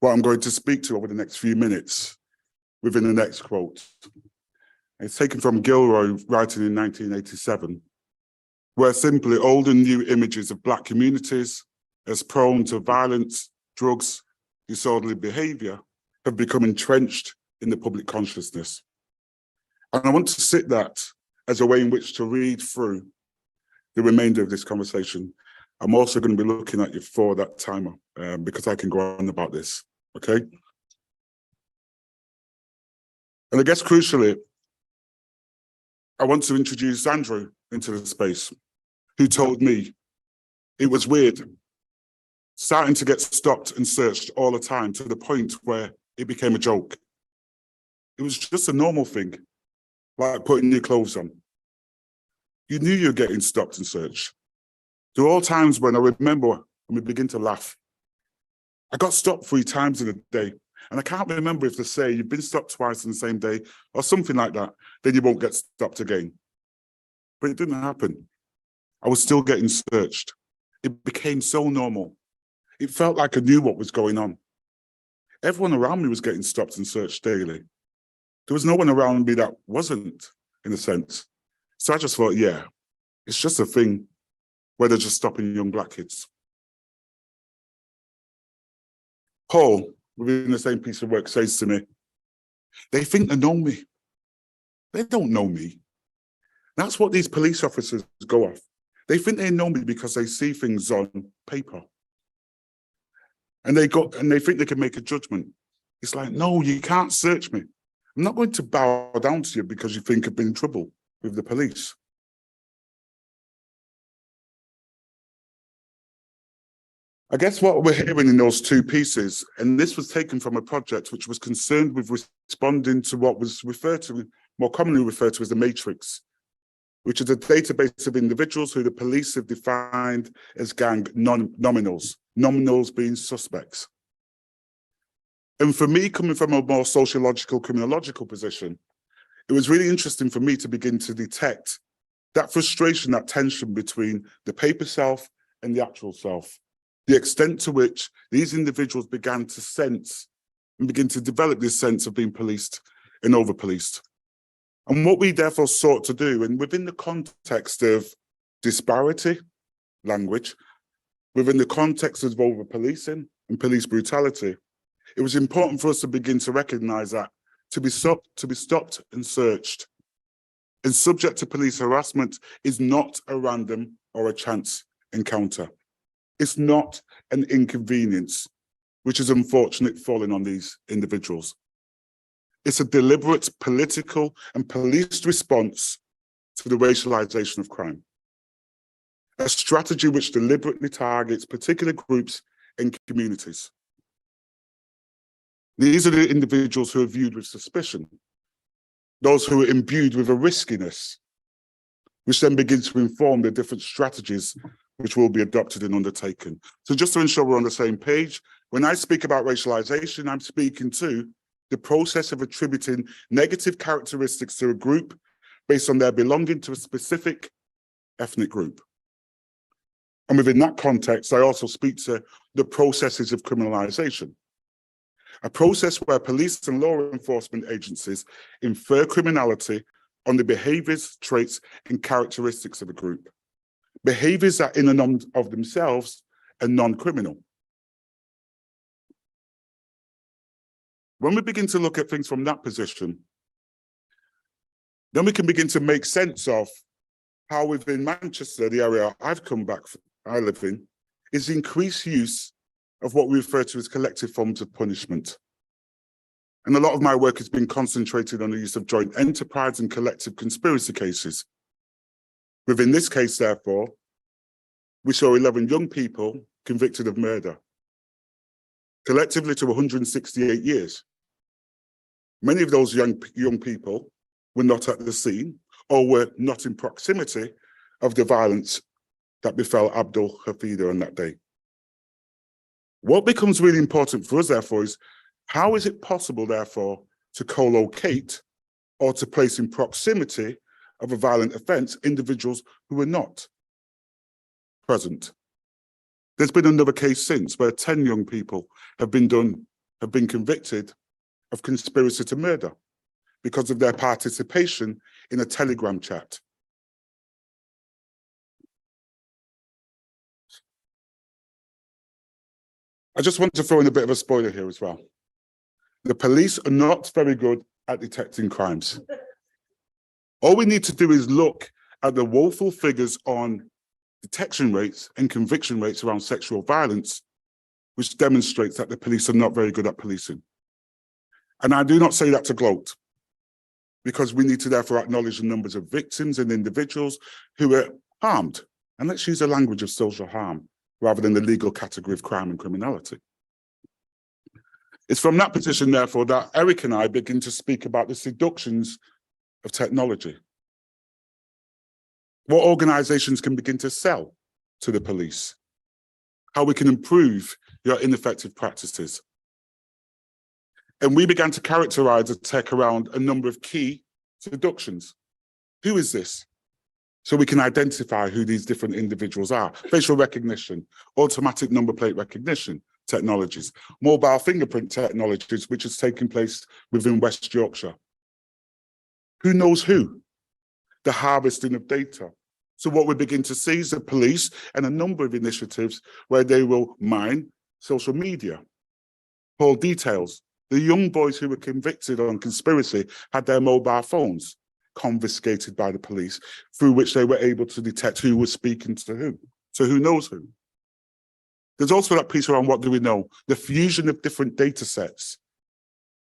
what I'm going to speak to over the next few minutes within the next quote. It's taken from Gilroy, writing in 1987, where simply old and new images of Black communities as prone to violence, drugs, disorderly behavior have become entrenched in the public consciousness. And I want to sit that as a way in which to read through the remainder of this conversation. I'm also going to be looking at you for that timer because I can go on about this, okay? And I guess crucially, I want to introduce Andrew into the space, who told me it was weird starting to get stopped and searched all the time to the point where it became a joke. It was just a normal thing, like putting your clothes on. You knew you were getting stopped and searched. There were all times when I remember when we begin to laugh. I got stopped 3 times in a day, and I can't remember if they say you've been stopped twice in the same day or something like that, then you won't get stopped again. But it didn't happen. I was still getting searched. It became so normal. It felt like I knew what was going on. Everyone around me was getting stopped and searched daily. There was no one around me that wasn't, in a sense. So I just thought, yeah, it's just a thing where they're just stopping young Black kids. Paul, within the same piece of work, says to me, they think they know me. They don't know me. That's what these police officers go off. They think they know me because they see things on paper. And they think they can make a judgment. It's like, no, you can't search me. I'm not going to bow down to you because you think I've been in trouble with the police. I guess what we're hearing in those 2 pieces, and this was taken from a project which was concerned with responding to what was referred to, more commonly referred to as the Matrix, which is a database of individuals who the police have defined as gang nominals, nominals being suspects. And for me, coming from a more sociological, criminological position, it was really interesting for me to begin to detect that frustration, that tension between the paper self and the actual self, the extent to which these individuals began to sense and begin to develop this sense of being policed and over-policed. And what we therefore sought to do, and within the context of disparity, language, within the context of over-policing and police brutality, it was important for us to begin to recognize that to be stopped and searched and subject to police harassment is not a random or a chance encounter. It's not an inconvenience, which is unfortunate falling on these individuals. It's a deliberate political and policed response to the racialization of crime. A strategy which deliberately targets particular groups and communities. These are the individuals who are viewed with suspicion, those who are imbued with a riskiness, which then begins to inform the different strategies which will be adopted and undertaken. So just to ensure we're on the same page, when I speak about racialization, I'm speaking to the process of attributing negative characteristics to a group based on their belonging to a specific ethnic group. And within that context, I also speak to the processes of criminalization, a process where police and law enforcement agencies infer criminality on the behaviors, traits, and characteristics of a group. Behaviors that in and of themselves are non-criminal. When we begin to look at things from that position, then we can begin to make sense of how within Manchester, the area I've come back from, I live in, is the increased use of what we refer to as collective forms of punishment. And a lot of my work has been concentrated on the use of joint enterprise and collective conspiracy cases. Within this case, therefore, we saw 11 young people convicted of murder, collectively to 168 years. Many of those young people were not at the scene or were not in proximity of the violence that befell Abdul Hafida on that day. What becomes really important for us, therefore, is how is it possible, therefore, to co-locate or to place in proximity of a violent offence individuals who are not present? There's been another case since where 10 young people have been convicted of conspiracy to murder because of their participation in a Telegram chat. I just want to throw in a bit of a spoiler here as well. The police are not very good at detecting crimes. All we need to do is look at the woeful figures on detection rates and conviction rates around sexual violence, which demonstrates that the police are not very good at policing. And I do not say that to gloat, because we need to therefore acknowledge the numbers of victims and individuals who are harmed. And let's use the language of social harm rather than the legal category of crime and criminality. It's from that position, therefore, that Eric and I begin to speak about the seductions of technology. What organizations can begin to sell to the police, how we can improve your ineffective practices. And we began to characterize the tech around a number of key seductions. Who is this? So we can identify who these different individuals are. Facial recognition, automatic number plate recognition technologies, mobile fingerprint technologies, which is taking place within West Yorkshire. Who knows who? The harvesting of data. So what we begin to see is the police and a number of initiatives where they will mine social media, pull details. The young boys who were convicted on conspiracy had their mobile phones confiscated by the police, through which they were able to detect who was speaking to who. So who knows who? There's also that piece around what do we know? The fusion of different data sets.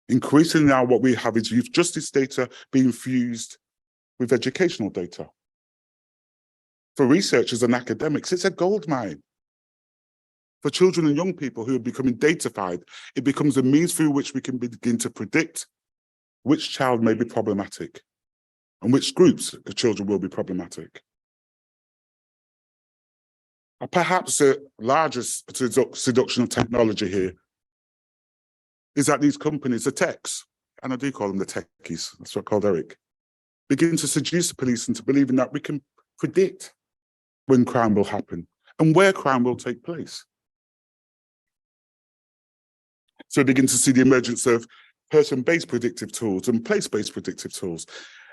Increasingly now what we have is youth justice data being fused with educational data. For researchers and academics, it's a goldmine. For children and young people who are becoming datafied, it becomes a means through which we can begin to predict which child may be problematic and which groups of children will be problematic. Perhaps the largest seduction of technology here is that these companies, the techs, and I do call them the techies, that's what I called Eric, begin to seduce the police into believing that we can predict when crime will happen and where crime will take place. So we begin to see the emergence of person-based predictive tools and place-based predictive tools.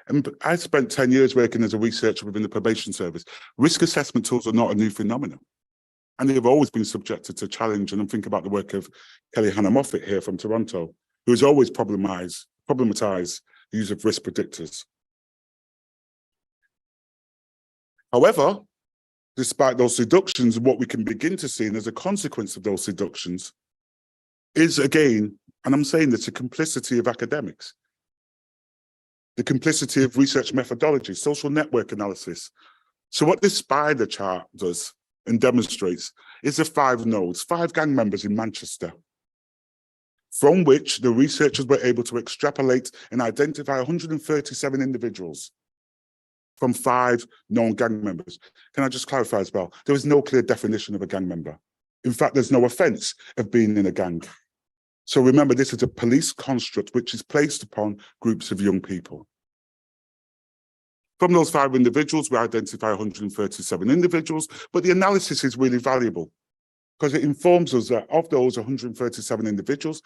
And I spent 10 years working as a researcher within the probation service. Risk assessment tools are not a new phenomenon. And they've always been subjected to challenge. And I'm thinking about the work of Kelly Hannah Moffat here from Toronto, who has always problematized the use of risk predictors. However, despite those seductions, what we can begin to see, and as a consequence of those seductions, is again, and I'm saying this, a complicity of academics, the complicity of research methodology, social network analysis. So what this spider chart does and demonstrates is the 5 nodes, 5 gang members in Manchester, from which the researchers were able to extrapolate and identify 137 individuals from 5 known gang members. Can I just clarify as well? There is no clear definition of a gang member. In fact, there's no offence of being in a gang. So remember, this is a police construct which is placed upon groups of young people. From those 5 individuals, we identify 137 individuals, but the analysis is really valuable because it informs us that of those 137 individuals,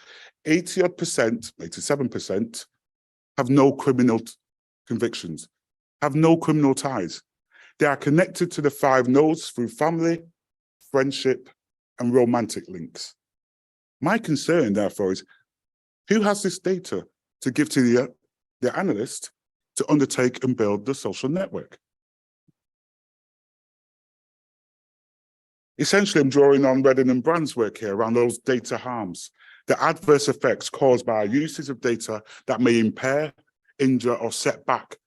87% have no criminal convictions, have no criminal ties. They are connected to the 5 nodes through family, friendship, and romantic links. My concern, therefore, is who has this data to give to the analyst to undertake and build the social network? Essentially, I'm drawing on Redding and Brand's work here around those data harms, the adverse effects caused by uses of data that may impair, injure, or set back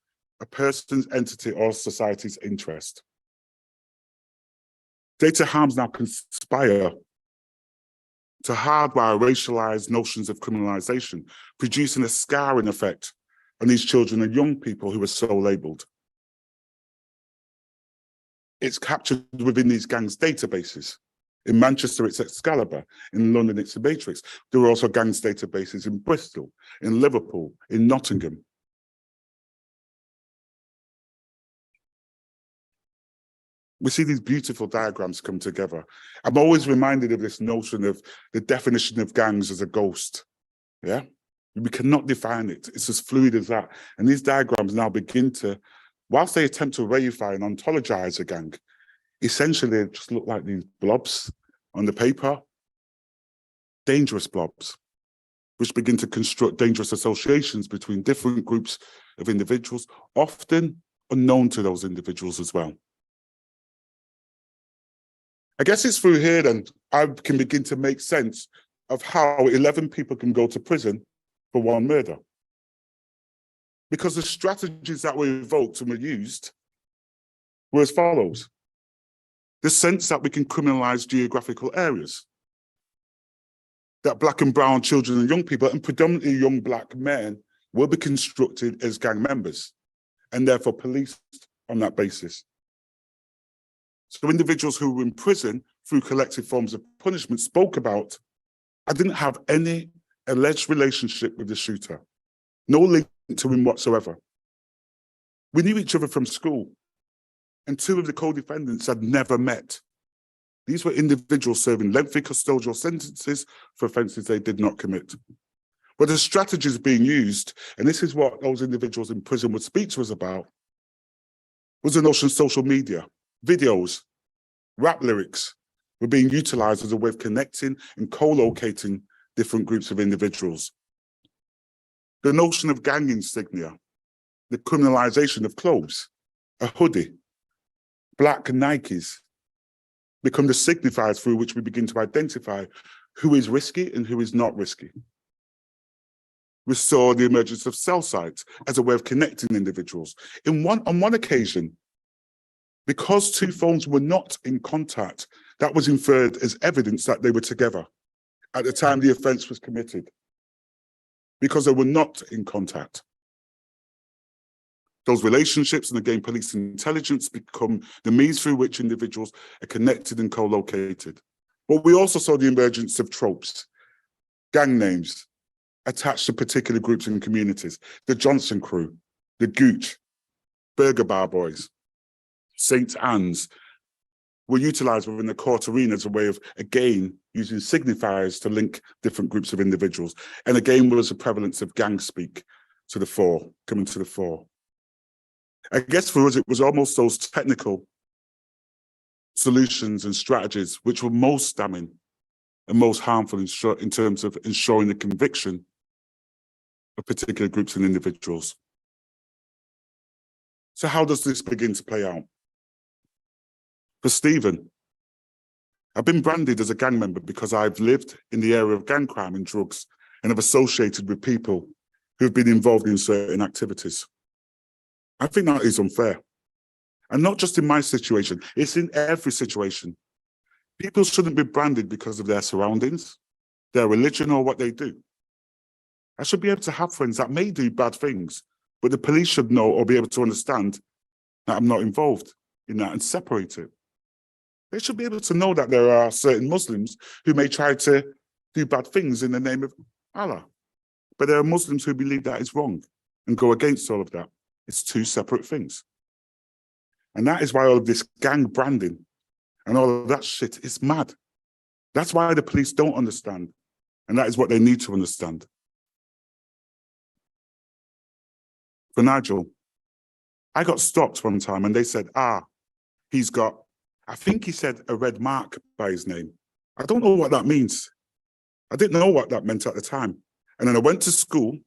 a person's entity or society's interest. Data harms now conspire to hardwire racialized notions of criminalization, producing a scarring effect on these children and young people who are so labeled. it's captured within these gangs' databases. In Manchester, it's Excalibur. In London, it's the Matrix. There were also gangs' databases in Bristol, in Liverpool, in Nottingham. We see these beautiful diagrams come together. I'm always reminded of this notion of the definition of gangs as a ghost. Yeah, we cannot define it. It's as fluid as that. And these diagrams now begin to, whilst they attempt to reify and ontologize a gang, essentially they just look like these blobs on the paper, dangerous blobs, which begin to construct dangerous associations between different groups of individuals, often unknown to those individuals as well. I guess it's through here then I can begin to make sense of how 11 people can go to prison for one murder. Because the strategies that were evoked and were used were as follows. The sense that we can criminalize geographical areas, that Black and brown children and young people, and predominantly young Black men, will be constructed as gang members and therefore policed on that basis. So individuals who were in prison through collective forms of punishment spoke about, I didn't have any alleged relationship with the shooter, no link to him whatsoever. We knew each other from school, and two of the co-defendants had never met. These were individuals serving lengthy custodial sentences for offences they did not commit. But the strategies being used, and this is what those individuals in prison would speak to us about, was the notion of social media. Videos, rap lyrics were being utilized as a way of connecting and co-locating different groups of individuals. The notion of gang insignia, the criminalization of clothes, a hoodie, Black Nikes, become the signifiers through which we begin to identify who is risky and who is not risky. We saw the emergence of cell sites as a way of connecting individuals. On one occasion, because two phones were not in contact, that was inferred as evidence that they were together at the time the offence was committed, because they were not in contact. Those relationships and again, police intelligence become the means through which individuals are connected and co-located. But we also saw the emergence of tropes, gang names attached to particular groups and communities. The Johnson crew, the Gooch, Burger Bar Boys, St. Anne's were utilized within the court arena as a way of, again, using signifiers to link different groups of individuals. And again, was a prevalence of gang speak to the fore, coming to the fore. I guess for us, it was almost those technical solutions and strategies which were most damning and most harmful in terms of ensuring the conviction of particular groups and individuals. So how does this begin to play out? For Stephen, I've been branded as a gang member because I've lived in the area of gang crime and drugs and have associated with people who've been involved in certain activities. I think that is unfair. And not just in my situation, it's in every situation. People shouldn't be branded because of their surroundings, their religion, or what they do. I should be able to have friends that may do bad things, but the police should know or be able to understand that I'm not involved in that and separate it. They should be able to know that there are certain Muslims who may try to do bad things in the name of Allah. But there are Muslims who believe that is wrong and go against all of that. It's two separate things. And that is why all of this gang branding and all of that shit is mad. That's why the police don't understand. And that is what they need to understand. For Nigel, I got stopped one time and they said, he's got, I think he said a red mark by his name. I don't know what that means. I didn't know what that meant at the time. And then I went to school.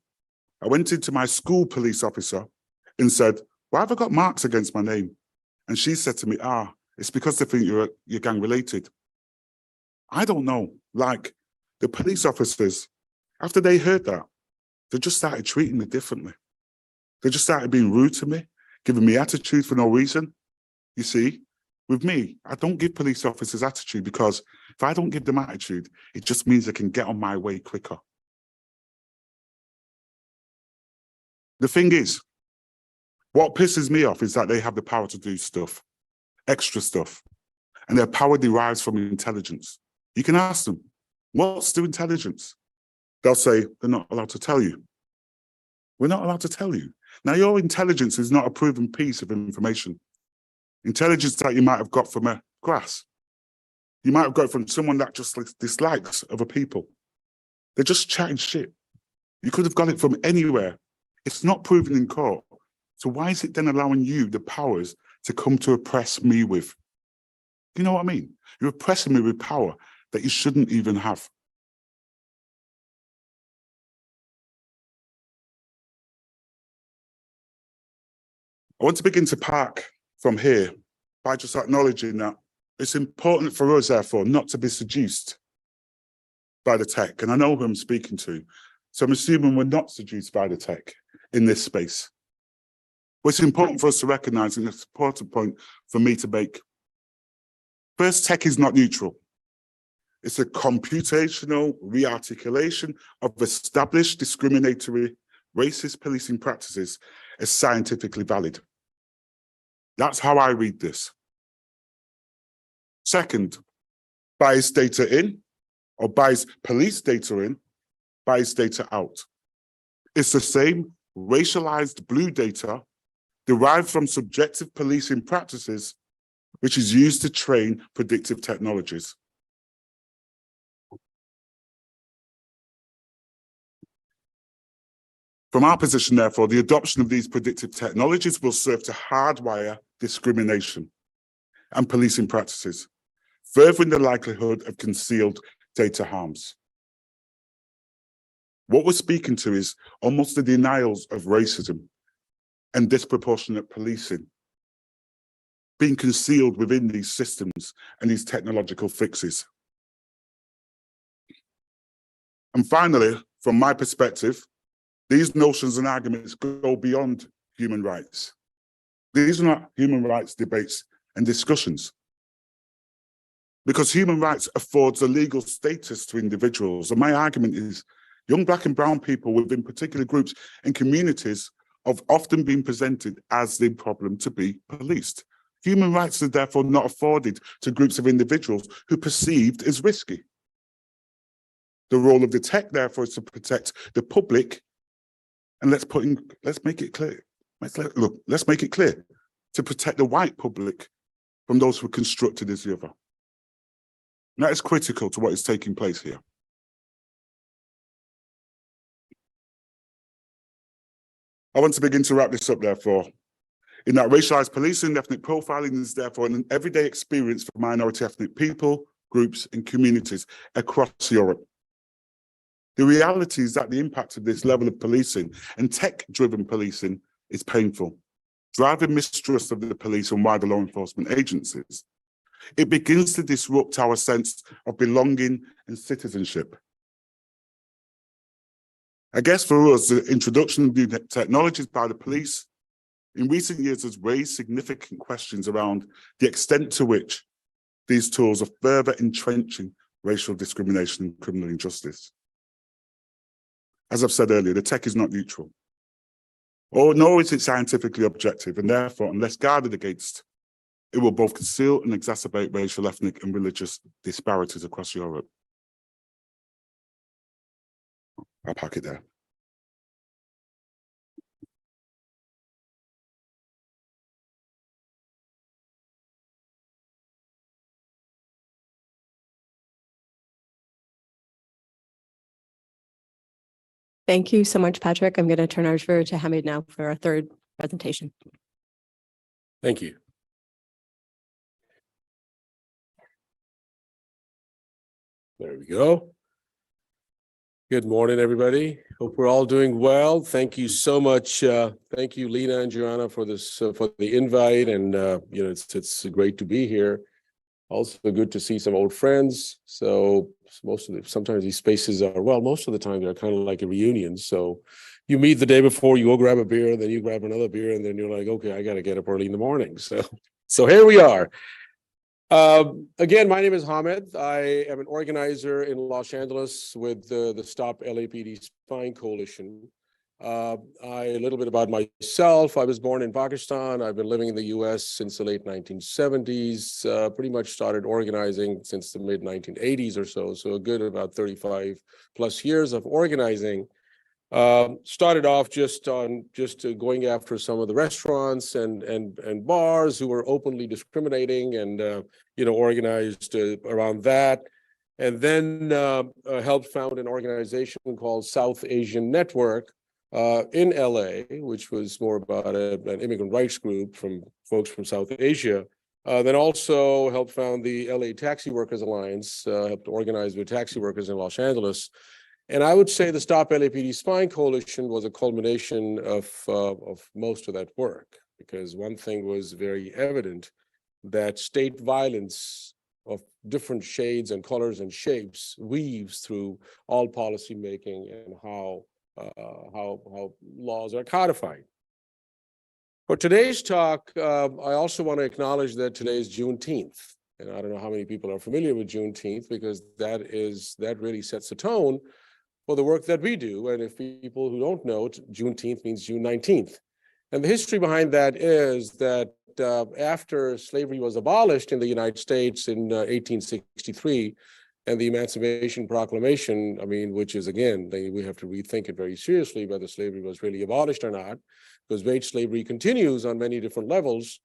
I went into my school police officer and said, why have I got marks against my name? And she said to me, it's because they think you're gang related. I don't know. Like the police officers, after they heard that, they just started treating me differently. They just started being rude to me, giving me attitude for no reason. You see, with me, I don't give police officers attitude because if I don't give them attitude, it just means they can get on my way quicker. The thing is, what pisses me off is that they have the power to do stuff. extra stuff. And their power derives from intelligence. You can ask them, what's the intelligence? They'll say, they're not allowed to tell you. We're not allowed to tell you. Now, your intelligence is not a proven piece of information. Intelligence that you might have got from a grass. You might have got it from someone that just dislikes other people. They're just chatting shit. You could have got it from anywhere. It's not proven in court. So why is it then allowing you the powers to come to oppress me with? Do you know what I mean? You're oppressing me with power that you shouldn't even have. I want to begin to park from here by just acknowledging that it's important for us, therefore, not to be seduced by the tech. And I know who I'm speaking to. So I'm assuming we're not seduced by the tech in this space. But it's important for us to recognize, and it's an important point for me to make. First, tech is not neutral. It's a computational rearticulation of established discriminatory racist policing practices as scientifically valid. That's how I read this. Second, bias data in, or bias police data in, bias data out. It's the same racialized blue data derived from subjective policing practices, which is used to train predictive technologies. From our position, therefore, the adoption of these predictive technologies will serve to hardwire discrimination and policing practices, furthering the likelihood of concealed data harms. What we're speaking to is almost the denials of racism and disproportionate policing being concealed within these systems and these technological fixes. And finally, from my perspective, these notions and arguments go beyond human rights. These are not human rights debates and discussions, because human rights affords a legal status to individuals. And my argument is young Black and brown people within particular groups and communities have often been presented as the problem to be policed. Human rights are therefore not afforded to groups of individuals who are perceived as risky. The role of the tech, therefore, is to protect the public. And let's make it clear. Let's make it clear, to protect the white public from those who are constructed as the other. And that is critical to what is taking place here. I want to begin to wrap this up, therefore, in that racialized policing, ethnic profiling is therefore an everyday experience for minority ethnic people, groups, and communities across Europe. The reality is that the impact of this level of policing and tech-driven policing is painful, driving mistrust of the police and wider law enforcement agencies. It begins to disrupt our sense of belonging and citizenship. I guess for us, the introduction of new technologies by the police in recent years has raised significant questions around the extent to which these tools are further entrenching racial discrimination and criminal injustice. As I've said earlier, the tech is not neutral, nor is it scientifically objective, and therefore, unless guarded against, it will both conceal and exacerbate racial, ethnic, and religious disparities across Europe. I'll park it there. Thank you so much, Patrick. I'm going to turn over to Hamid now for our third presentation. Thank you. There we go. Good morning, everybody. Hope we're all doing well. Thank you so much. Thank you, Lena and Joanna, for this for the invite, and it's great to be here. Also good to see some old friends. So sometimes these spaces are, well, most of the time they're kind of like a reunion. So you meet the day before, you go grab a beer, then you grab another beer, and then you're like, okay, I got to get up early in the morning. So here we are. Again, my name is Hamid. I am an organizer in Los Angeles with the StopLAPDSpying Coalition. A little bit about myself. I was born in Pakistan. I've been living in the US since the late 1970s, pretty much started organizing since the mid 1980s or so. So a good about 35 plus years of organizing. Started off just going after some of the restaurants and bars who were openly discriminating and, organized around that. And then helped found an organization called South Asian Network, in LA, which was more about an immigrant rights group from folks from South Asia. Then also helped found the LA Taxi Workers Alliance, helped organize with taxi workers in Los Angeles. And I would say the Stop LAPD Spying Coalition was a culmination of most of that work, because one thing was very evident, that state violence of different shades and colors and shapes weaves through all policy making and how laws are codified. For today's talk, I also want to acknowledge that today is Juneteenth. And I don't know how many people are familiar with Juneteenth, because that really sets the tone for the work that we do. And if people who don't know, Juneteenth means June 19th. And the history behind that is that after slavery was abolished in the United States in 1863, and the Emancipation Proclamation, which is, again, we have to rethink it very seriously whether slavery was really abolished or not, because wage slavery continues on many different levels.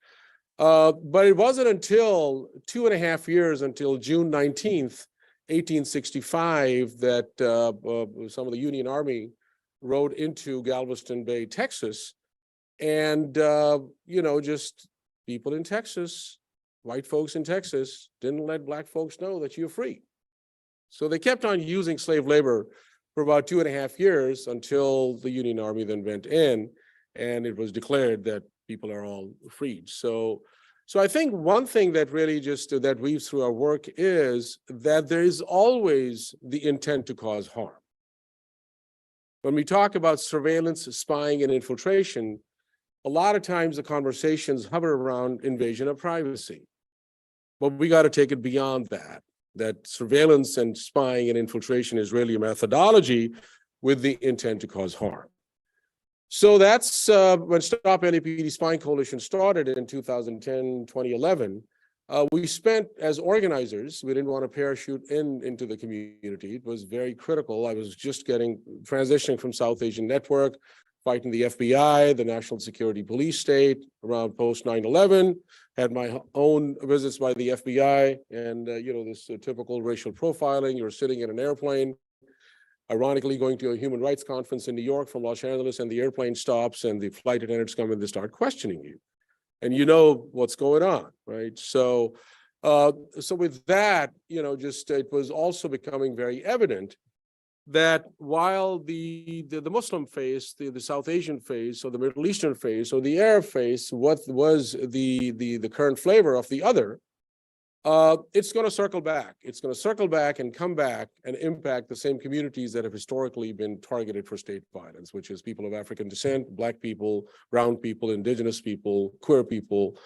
But it wasn't until 2.5 years, until June 19th, 1865, that some of the Union Army rode into Galveston Bay, Texas, and, just people in Texas, white folks in Texas, didn't let black folks know that you're free. So they kept on using slave labor for about 2.5 years until the Union Army then went in, and it was declared that people are all freed. So I think one thing that really that weaves through our work is that there is always the intent to cause harm. When we talk about surveillance, spying, and infiltration, a lot of times the conversations hover around invasion of privacy. But we got to take it beyond that surveillance and spying and infiltration is really a methodology with the intent to cause harm. So that's when Stop LAPD Spying Coalition started in 2010, 2011. We spent, as organizers, we didn't want to parachute into the community. It was very critical. I was just transitioning from South Asian Network, fighting the FBI, the National Security Police State around post 9/11, had my own visits by the FBI, and this typical racial profiling. You're sitting in an airplane, ironically going to a human rights conference in New York from Los Angeles, and the airplane stops and the flight attendants come and they start questioning you. And you know what's going on, right? So with that, it was also becoming very evident that while the Muslim face, the South Asian face, or the Middle Eastern face, or the Arab face, what was the current flavor of the other, it's going to circle back. It's going to circle back and come back and impact the same communities that have historically been targeted for state violence, which is people of African descent, Black people, brown people, indigenous people, queer people,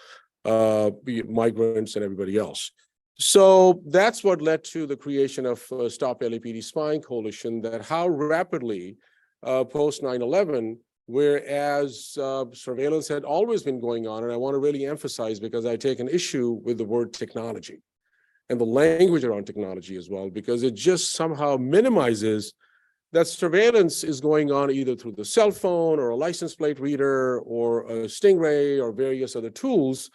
migrants, and everybody else. So that's what led to the creation of Stop LAPD Spying Coalition, that how rapidly post 9/11, whereas surveillance had always been going on, and I want to really emphasize, because I take an issue with the word technology and the language around technology as well, because it just somehow minimizes that surveillance is going on either through the cell phone or a license plate reader or a Stingray or various other tools.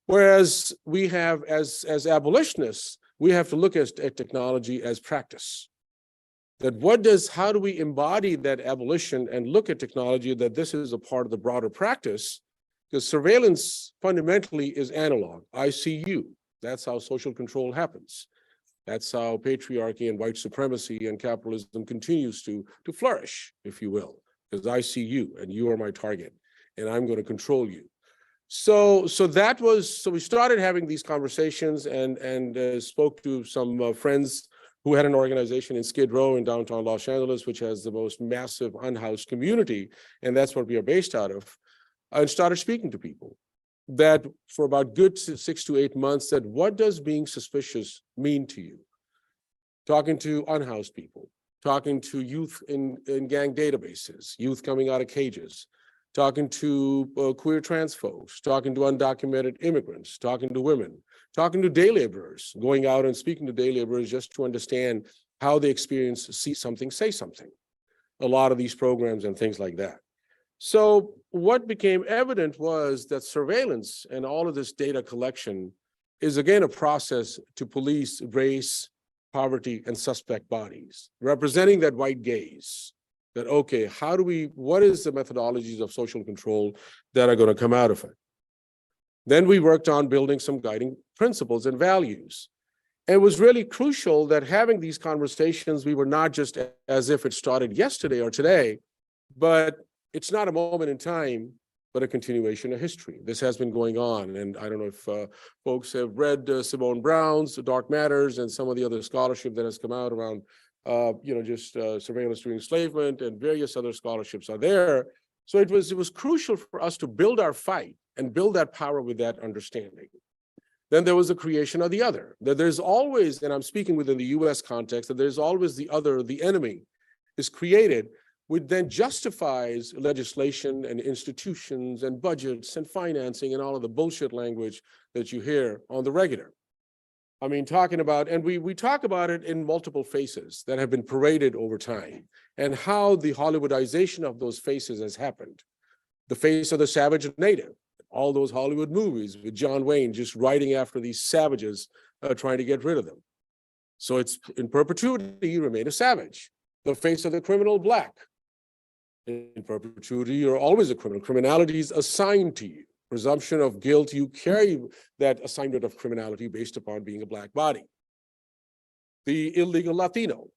Whereas we have, as abolitionists, we have to look at technology as practice. That how do we embody that abolition and look at technology that this is a part of the broader practice? Because surveillance fundamentally is analog. I see you. That's how social control happens. That's how patriarchy and white supremacy and capitalism continues to flourish, if you will. Because I see you and you are my target and I'm going to control you. So we started having these conversations and spoke to some friends who had an organization in Skid Row in downtown Los Angeles, which has the most massive unhoused community, and that's what we are based out of, and started speaking to people that for about good 6 to 8 months said, what does being suspicious mean to you? Talking to unhoused people, talking to youth in gang databases, youth coming out of cages, talking to queer trans folks, talking to undocumented immigrants, talking to women, talking to day laborers, going out and speaking to day laborers just to understand how they experience see something, say something. A lot of these programs and things like that. So what became evident was that surveillance and all of this data collection is again a process to police race, poverty, and suspect bodies, representing that white gaze. That, okay, what is the methodologies of social control that are going to come out of it? Then we worked on building some guiding principles and values. And it was really crucial that having these conversations, we were not just as if it started yesterday or today, but it's not a moment in time, but a continuation of history. This has been going on. And I don't know if folks have read Simone Brown's Dark Matters and some of the other scholarship that has come out around surveillance during enslavement, and various other scholarships are there. So it was crucial for us to build our fight and build that power with that understanding. Then there was the creation of the other. That there's always, and I'm speaking within the US context, that there's always the other, the enemy is created, which then justifies legislation and institutions and budgets and financing and all of the bullshit language that you hear on the regular. I mean, talking about, and we talk about it in multiple faces that have been paraded over time, and how the Hollywoodization of those faces has happened. The face of the savage native, all those Hollywood movies with John Wayne just riding after these savages, trying to get rid of them. So it's in perpetuity, you remain a savage. The face of the criminal black. In perpetuity, you're always a criminal. Criminality is assigned to you. Presumption of guilt, you carry that assignment of criminality based upon being a black body. The illegal Latino.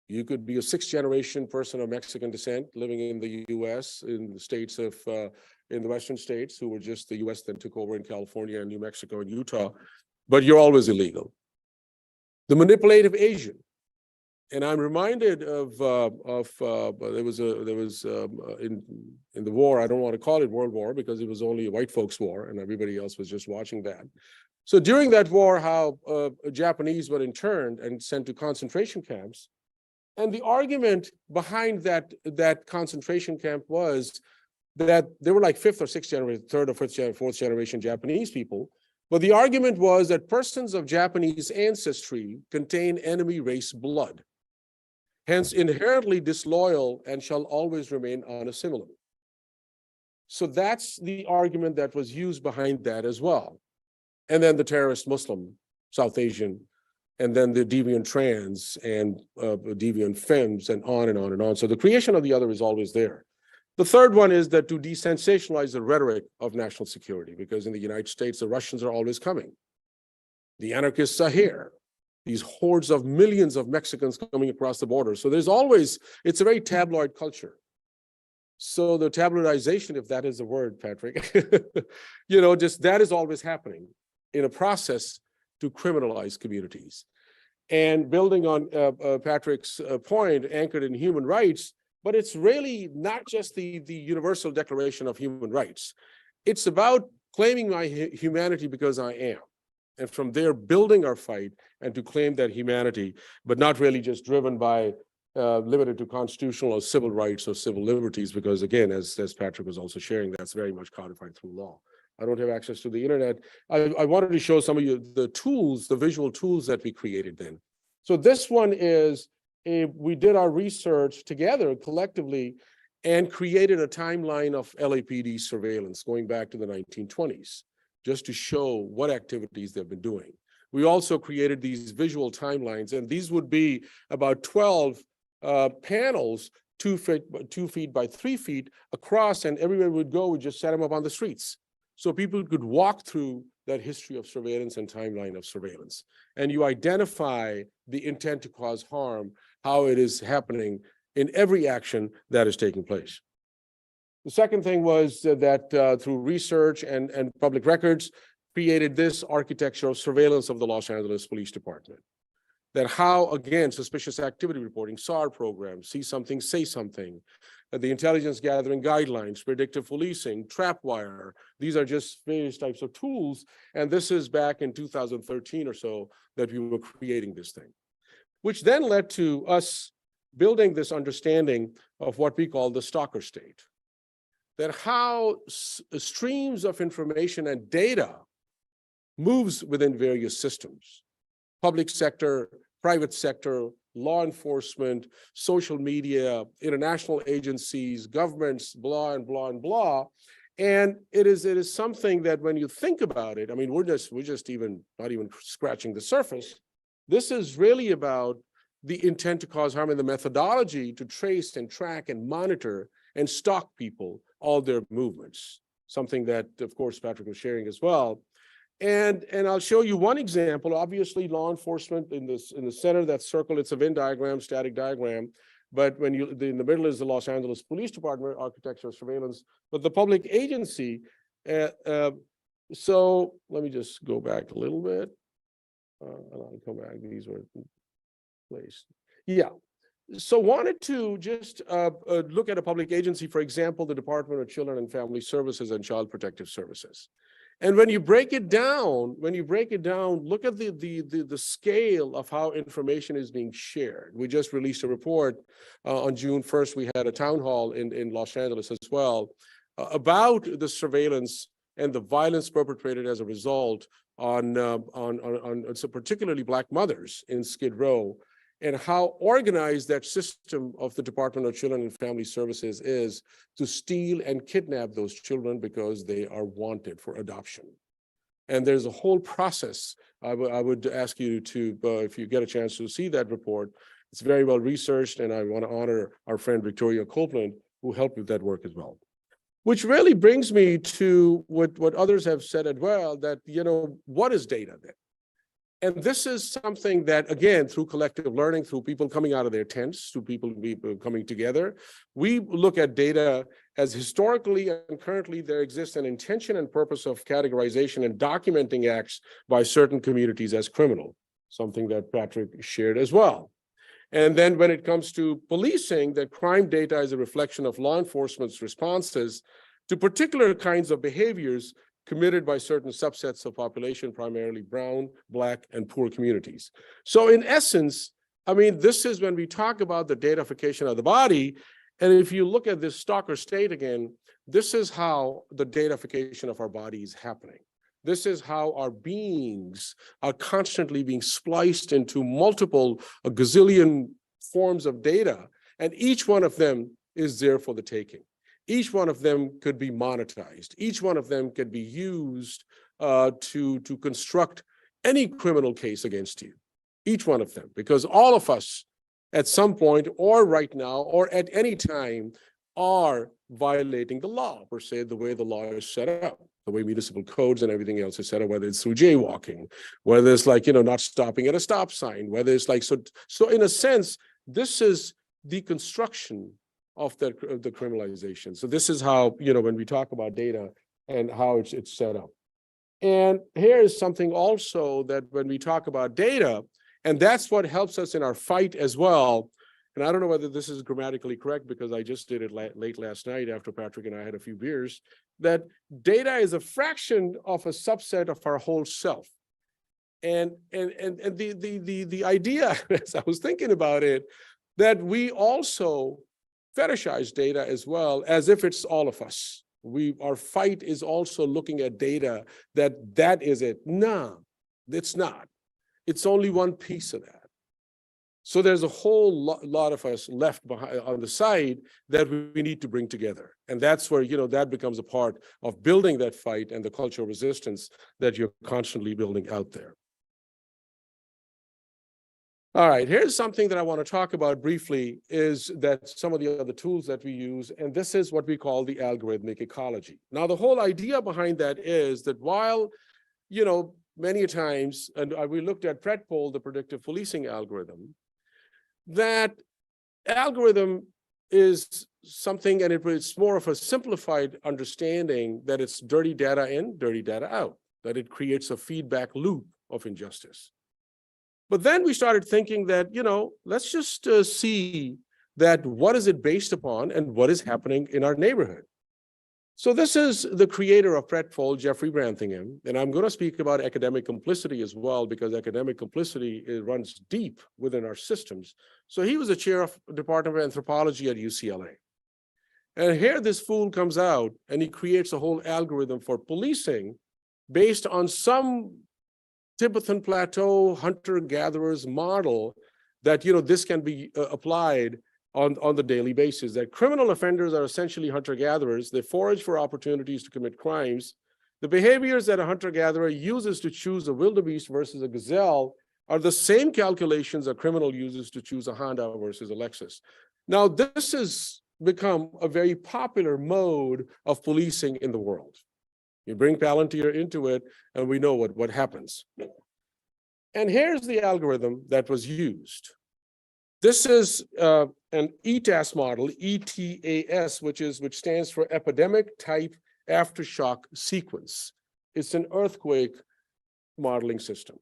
You could be a sixth-generation person of Mexican descent living in the US, in the states of, in the Western states, who were just the US then took over in California and New Mexico and Utah, but you're always illegal. The manipulative Asian. And I'm reminded of there was in the war, I don't want to call it World War because it was only a white folks' war and everybody else was just watching that. So during that war, how Japanese were interned and sent to concentration camps. And the argument behind that concentration camp was that they were like fifth or sixth generation, third or fourth generation Japanese people. But the argument was that persons of Japanese ancestry contain enemy race blood, hence inherently disloyal and shall always remain unassimilated. So that's the argument that was used behind that as well. And then the terrorist Muslim, South Asian, and then the deviant trans and deviant femmes and on and on and on. So the creation of the other is always there. The third one is that to desensationalize the rhetoric of national security, because in the United States, the Russians are always coming. The anarchists are here. These hordes of millions of Mexicans coming across the border. So there's always, it's a very tabloid culture. So the tabloidization, if that is a word, Patrick, just that is always happening in a process to criminalize communities. And building on Patrick's point, anchored in human rights, but it's really not just the Universal Declaration of Human Rights. It's about claiming my humanity because I am. And from there, building our fight and to claim that humanity, but not really just driven by limited to constitutional or civil rights or civil liberties, because again, as Patrick was also sharing, that's very much codified through law. I don't have access to the internet. I wanted to show some of you the tools, the visual tools that we created then. So this one is, we did our research together collectively and created a timeline of LAPD surveillance going back to the 1920s, just to show what activities they've been doing. We also created these visual timelines, and these would be about 12 panels, 2 feet by 3 feet across, and everywhere we'd go, we just set them up on the streets. So people could walk through that history of surveillance and timeline of surveillance. And you identify the intent to cause harm, how it is happening in every action that is taking place. The second thing was that through research and public records, created this architecture of surveillance of the Los Angeles Police Department. That how, again, suspicious activity reporting, SAR program, see something, say something, the intelligence gathering guidelines, predictive policing, trapwire, these are just various types of tools. And this is back in 2013 or so that we were creating this thing, which then led to us building this understanding of what we call the stalker state. That how streams of information and data moves within various systems, public sector, private sector, law enforcement, social media, international agencies, governments, blah and blah and blah. And it is something that when you think about it, I mean, we're just not even scratching the surface. This is really about the intent to cause harm and the methodology to trace and track and monitor and stalk people, all their movements. Something that, of course, Patrick was sharing as well. And I'll show you one example. Obviously, law enforcement in the center, that circle, it's a Venn diagram, static diagram. But when in the middle is the Los Angeles Police Department, architecture, surveillance, but the public agency. So let me just go back a little bit. And I'll come back. These were placed. Yeah. So wanted to just look at a public agency, for example, the Department of Children and Family Services and Child Protective Services. And when you break it down, look at the scale of how information is being shared. We just released a report on June 1st. We had a town hall in Los Angeles as well about the surveillance and the violence perpetrated as a result on so particularly Black mothers in Skid Row, and how organized that system of the Department of Children and Family Services is to steal and kidnap those children because they are wanted for adoption. And there's a whole process. I would ask you to, if you get a chance to see that report, it's very well researched, and I want to honor our friend Victoria Copeland, who helped with that work as well. Which really brings me to what others have said as well, that, what is data then? And this is something that, again, through collective learning, through people coming out of their tents, through people coming together, we look at data as historically and currently there exists an intention and purpose of categorization and documenting acts by certain communities as criminal, something that Patrick shared as well. And then when it comes to policing, that crime data is a reflection of law enforcement's responses to particular kinds of behaviors committed by certain subsets of population, primarily brown, Black, and poor communities. So in essence, I mean, this is when we talk about the datafication of the body. And if you look at this stalker state again, this is how the datafication of our body is happening. This is how our beings are constantly being spliced into multiple, a gazillion forms of data, and each one of them is there for the taking. Each one of them could be monetized. Each one of them could be used to construct any criminal case against you. Each one of them, because all of us at some point or right now or at any time are violating the law, per se, the way the law is set up, the way municipal codes and everything else is set up, whether it's through jaywalking, whether it's like, not stopping at a stop sign, whether it's like, so in a sense, this is the construction of the criminalization. So this is how, when we talk about data and how it's set up. And here is something also that when we talk about data, and that's what helps us in our fight as well. And I don't know whether this is grammatically correct because I just did it late last night after Patrick and I had a few beers, that data is a fraction of a subset of our whole self. And the idea, as I was thinking about it, that we also fetishize data as well, as if it's all of us. Our fight is also looking at data that is it. No, it's not. It's only one piece of that. So there's a whole lot of us left behind on the side that we need to bring together. And that's where, that becomes a part of building that fight and the cultural resistance that you're constantly building out there. All right, here's something that I want to talk about briefly, is that some of the other tools that we use, and this is what we call the algorithmic ecology. Now, the whole idea behind that is that while, many times, and we looked at PredPol, the predictive policing algorithm, that algorithm is something, and it's more of a simplified understanding that it's dirty data in, dirty data out, that it creates a feedback loop of injustice. But then we started thinking that, let's just see that what is it based upon and what is happening in our neighborhood. So this is the creator of Predpol, Jeffrey Brantingham, and I'm going to speak about academic complicity as well, because academic complicity runs deep within our systems. So he was a chair of the Department of Anthropology at UCLA. And here this fool comes out and he creates a whole algorithm for policing based on some Tibetan Plateau hunter-gatherers model that, this can be applied on the daily basis, that criminal offenders are essentially hunter-gatherers. They forage for opportunities to commit crimes. The behaviors that a hunter-gatherer uses to choose a wildebeest versus a gazelle are the same calculations a criminal uses to choose a Honda versus a Lexus. Now, this has become a very popular mode of policing in the world. You bring Palantir into it, and we know what happens. And here's the algorithm that was used. This is an ETAS model, ETAS, which stands for Epidemic Type Aftershock Sequence. It's an earthquake modeling system.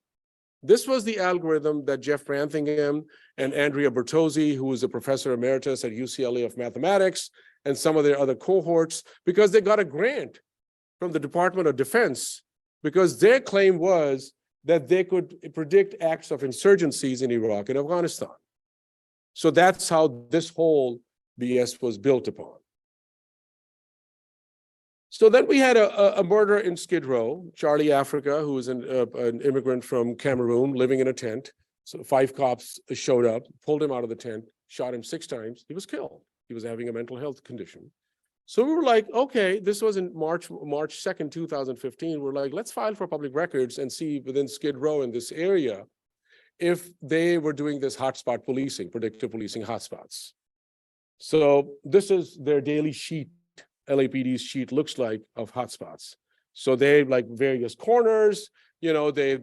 This was the algorithm that Jeff Brantingham and Andrea Bertozzi, who is a professor emeritus at UCLA of mathematics, and some of their other cohorts, because they got a grant from the Department of Defense, because their claim was that they could predict acts of insurgencies in Iraq and Afghanistan. So that's how this whole BS was built upon. So then we had a murder in Skid Row, Charlie Africa, who was an immigrant from Cameroon living in a tent. So 5 cops showed up, pulled him out of the tent, shot him 6 times. He was killed. He was having a mental health condition. So we were like, okay, this was in March 2nd, 2015. We're like, let's file for public records and see within Skid Row in this area if they were doing this hotspot policing, predictive policing hotspots. So this is their daily sheet, LAPD's sheet looks like, of hotspots. So they like various corners, they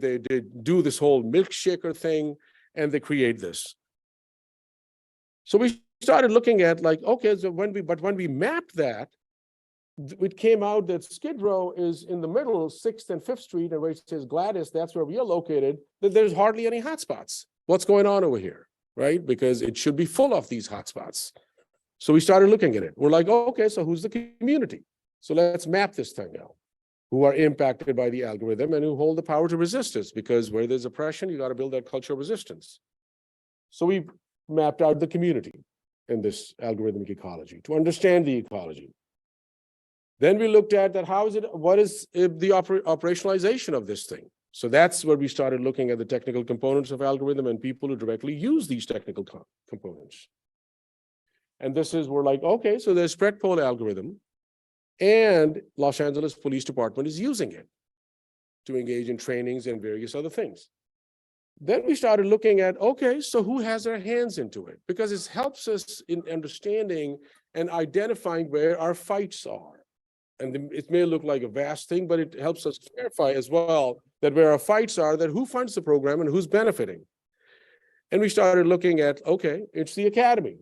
do this whole milkshaker thing, and they create this. So we started looking at like, okay, so when we mapped that, it came out that Skid Row is in the middle, 6th and 5th Street, and where it says Gladys, that's where we are located, that there's hardly any hotspots. What's going on over here, right? Because it should be full of these hotspots. So we started looking at it. We're like, oh, okay, so who's the community? So let's map this thing out. Who are impacted by the algorithm and who hold the power to resist this, because where there's oppression, you got to build that culture of resistance. So we mapped out the community in this algorithmic ecology to understand the ecology. Then we looked at that, what is the operationalization of this thing? So that's where we started looking at the technical components of algorithm and people who directly use these technical components. And we're like, okay, so there's Predpol algorithm, and Los Angeles Police Department is using it to engage in trainings and various other things. Then we started looking at, okay, so who has their hands into it? Because it helps us in understanding and identifying where our fights are. And it may look like a vast thing, but it helps us clarify as well that where our fights are, that who funds the program and who's benefiting. And we started looking at, okay, it's the academy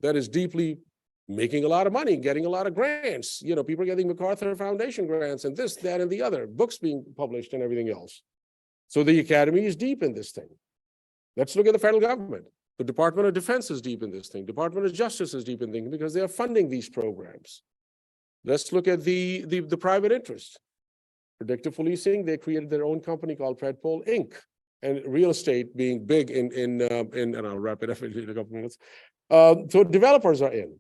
that is deeply making a lot of money, getting a lot of grants. People are getting MacArthur Foundation grants and this, that, and the other, books being published and everything else. So the academy is deep in this thing. Let's look at the federal government. The Department of Defense is deep in this thing. Department of Justice is deep in this thing because they are funding these programs. Let's look at the private interest. Predictive policing, they created their own company called Predpol Inc. And real estate being big and I'll wrap it up in a couple minutes. So developers are in.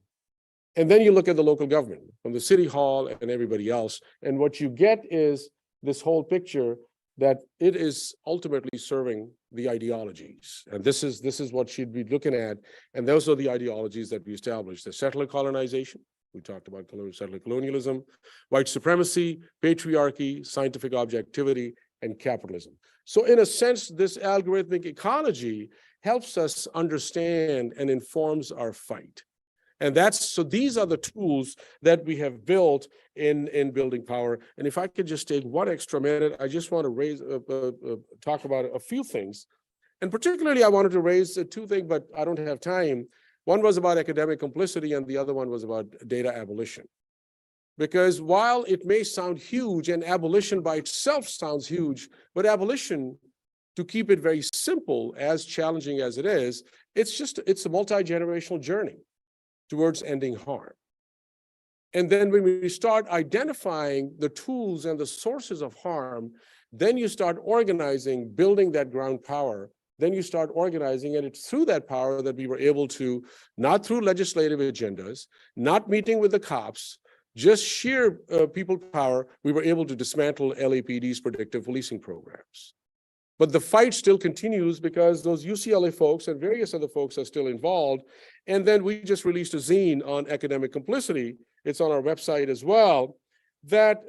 And then you look at the local government from the city hall and everybody else. And what you get is this whole picture that it is ultimately serving the ideologies. And this is what she'd be looking at. And those are the ideologies that we established: the settler colonization. We talked about settler colonialism, white supremacy, patriarchy, scientific objectivity, and capitalism. So in a sense, this algorithmic ecology helps us understand and informs our fight. And so these are the tools that we have built in building power. And if I could just take one extra minute, I just want to talk about a few things. And particularly, I wanted to raise 2 things, but I don't have time. One was about academic complicity, and the other one was about data abolition. Because while it may sound huge, and abolition by itself sounds huge, but abolition, to keep it very simple, as challenging as it is, it's a multi-generational journey towards ending harm. And then when we start identifying the tools and the sources of harm, then you start organizing, building that ground power. Then you start organizing, and it's through that power that we were able to, not through legislative agendas, not meeting with the cops, just sheer people power, we were able to dismantle LAPD's predictive policing programs. But the fight still continues because those UCLA folks and various other folks are still involved. And then we just released a zine on academic complicity. It's on our website as well. That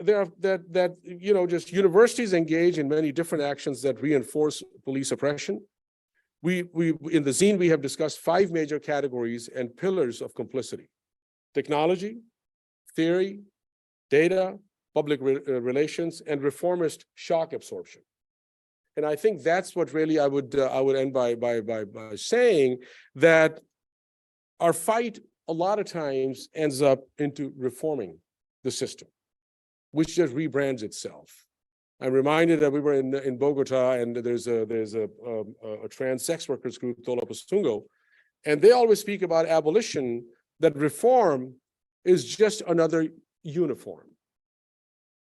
just universities engage in many different actions that reinforce police oppression. We in the zine, we have discussed 5 major categories and pillars of complicity: technology, theory, data, public relations, and reformist shock absorption. And I think that's what really I would end by saying that our fight a lot of times ends up into reforming the system, which just rebrands itself. I'm reminded that we were in Bogota, and there's a trans sex workers group, Tola Pasungo, and they always speak about abolition, that reform is just another uniform.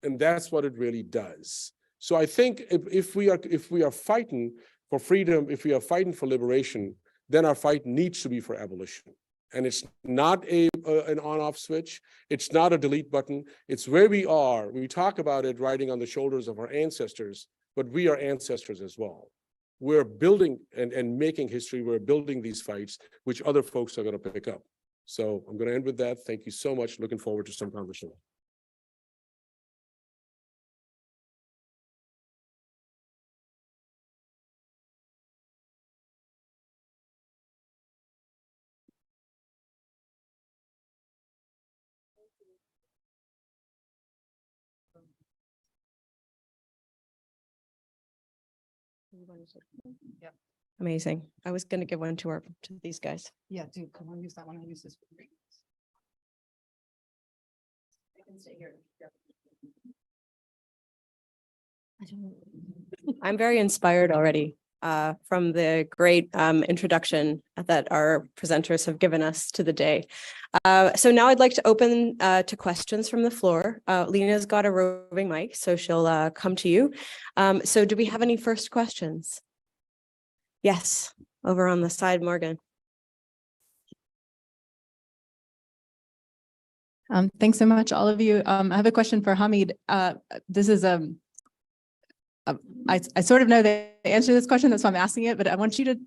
And that's what it really does. So I think if we are fighting for freedom, if we are fighting for liberation, then our fight needs to be for abolition. And it's not an on-off switch. It's not a delete button. It's where we are. We talk about it riding on the shoulders of our ancestors, but we are ancestors as well. We're building and making history. We're building these fights, which other folks are going to pick up. So I'm going to end with that. Thank you so much. Looking forward to some conversation. Yeah. Amazing. I was going to give one to these guys. Yeah, do come on, use that one. I'll use this. I can stay here. I'm very inspired already from the great introduction that our presenters have given us to the day. So now I'd like to open to questions from the floor. Lena's got a roving mic, so she'll come to you. So do we have any first questions? Yes, over on the side, Morgan. Thanks so much, all of you. I have a question for Hamid. This is I sort of know the answer to this question, that's why I'm asking it, but I want you to,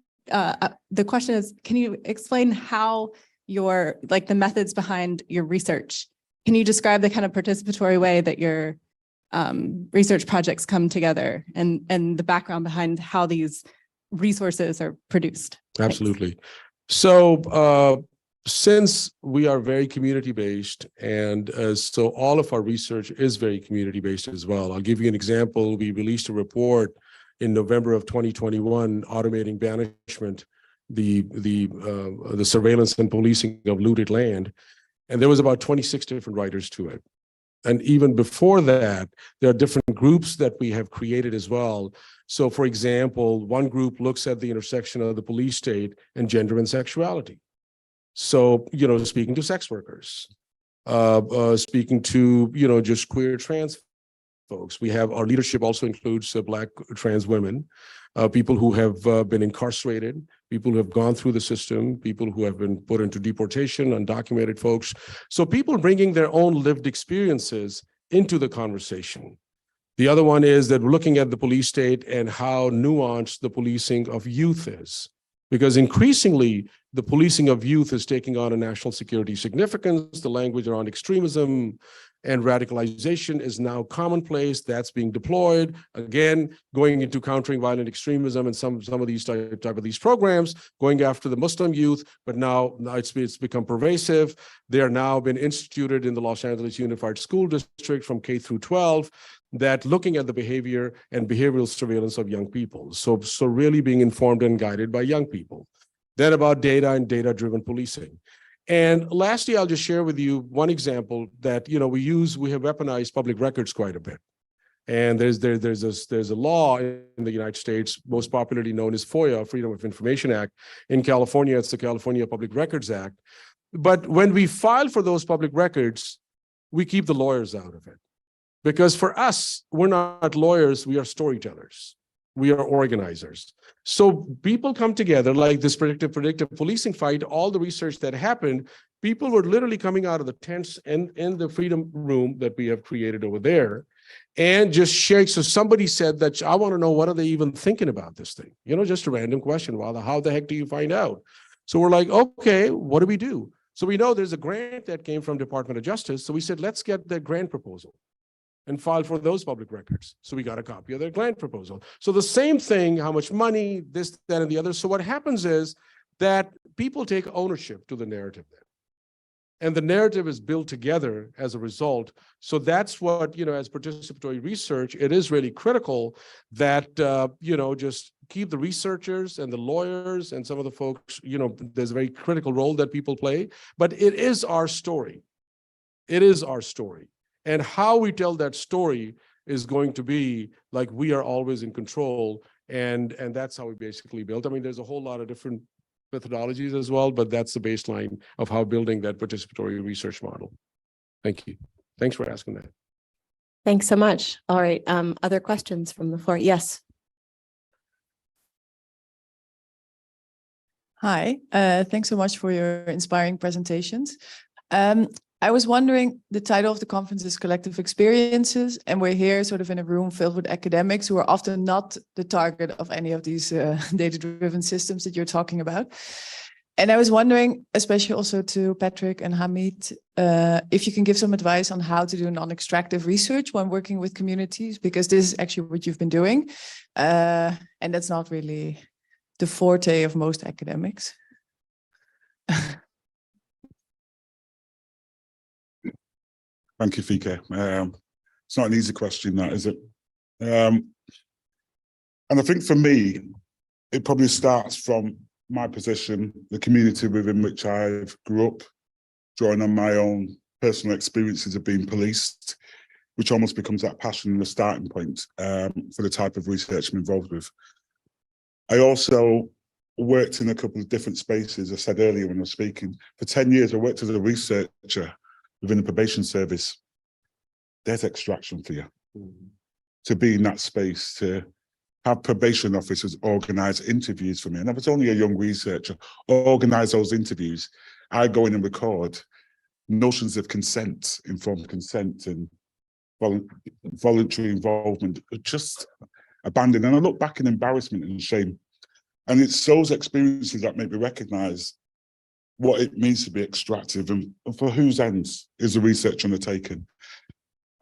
the question is, can you explain how the methods behind your research? Can you describe the kind of participatory way that your research projects come together and the background behind how these resources are produced? Absolutely. So since we are very community-based, and so all of our research is very community-based as well. I'll give you an example. We released a report in November of 2021, automating banishment, the surveillance and policing of looted land. And there was about 26 different writers to it. And even before that, there are different groups that we have created as well. So for example, one group looks at the intersection of the police state and gender and sexuality. So, speaking to sex workers, speaking to, just queer trans folks. We have, our leadership also includes Black trans women, people who have been incarcerated, people who have gone through the system, people who have been put into deportation, undocumented folks. So people bringing their own lived experiences into the conversation. The other one is that we're looking at the police state and how nuanced the policing of youth is. Because increasingly, the policing of youth is taking on a national security significance. The language around extremism and radicalization is now commonplace. That's being deployed. Again, going into countering violent extremism and some of these type of these programs, going after the Muslim youth, but now it's become pervasive. They are now been instituted in the Los Angeles Unified School District from K through 12. That looking at the behavior and behavioral surveillance of young people. So really being informed and guided by young people. Then about data and data-driven policing. And lastly, I'll just share with you one example that, we have weaponized public records quite a bit. And there's a law in the United States, most popularly known as FOIA, Freedom of Information Act. In California, it's the California Public Records Act. But when we file for those public records, we keep the lawyers out of it. Because for us, we're not lawyers, we are storytellers. We are organizers. So people come together like this predictive policing fight, all the research that happened, people were literally coming out of the tents and in the freedom room that we have created over there and just sharing. So somebody said that, I want to know, what are they even thinking about this thing? You know, just a random question. Well, how the heck do you find out? So we're like, okay, what do we do? So we know there's a grant that came from Department of Justice. So we said, let's get the grant proposal and file for those public records. So we got a copy of their grant proposal. So the same thing, how much money, this, that, and the other. So what happens is that people take ownership to the narrative then. And the narrative is built together as a result. So that's what, you know, as participatory research, it is really critical that, you know, just keep the researchers and the lawyers and some of the folks, you know, there's a very critical role that people play, but it is our story. It is our story. And how we tell that story is going to be like, we are always in control. And that's how we basically built. I mean, there's a whole lot of different methodologies as well, but that's the baseline of how building that participatory research model. Thank you. Thanks for asking that. Thanks so much. All right. Other questions from the floor? Yes. Hi, thanks so much for your inspiring presentations. I was wondering, the title of the conference is Collective Experiences, and we're here sort of in a room filled with academics who are often not the target of any of these data-driven systems that you're talking about. And I was wondering, especially also to Patrick and Hamid, if you can give some advice on how to do non-extractive research when working with communities, because this is actually what you've been doing. And that's not really the forte of most academics. Thank you, Fika. It's not an easy question, that, is it? And I think for me, it probably starts from my position, the community within which I've grew up, drawing on my own personal experiences of being policed, which almost becomes that passion and the starting point for the type of research I'm involved with. I also worked in a couple of different spaces. I said earlier when I was speaking, for 10 years, I worked as a researcher within the probation service. There's extraction for you. To be in that space, to have probation officers organize interviews for me. And I was only a young researcher, organize those interviews. I go in and record notions of consent, informed consent, and voluntary involvement, just abandoned. And I look back in embarrassment and shame. And it's those experiences that make me recognize what it means to be extractive and for whose ends is the research undertaken.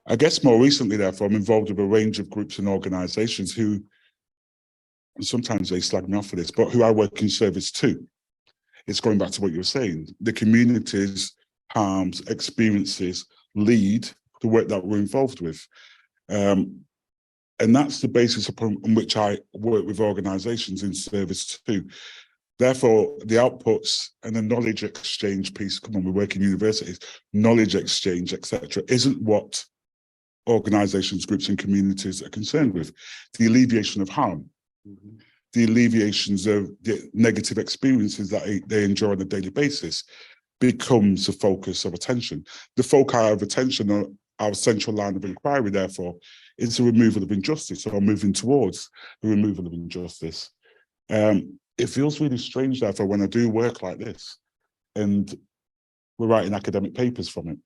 I guess more recently, therefore, I'm involved with a range of groups and organizations who, sometimes they slag me off for this, but who I work in service to. It's going back to what you were saying. The communities, harms, experiences lead the work that we're involved with. And that's the basis upon which I work with organizations in service to. Therefore, the outputs and the knowledge exchange piece, come on, we work in universities, knowledge exchange, etc., isn't what organizations, groups, and communities are concerned with. The alleviation of harm, the alleviations of the negative experiences that they enjoy on a daily basis becomes the focus of attention. The foci of attention, our central line of inquiry, therefore, is the removal of injustice, or moving towards the removal of injustice. It feels really strange, therefore, when I do work like this and we're writing academic papers from it.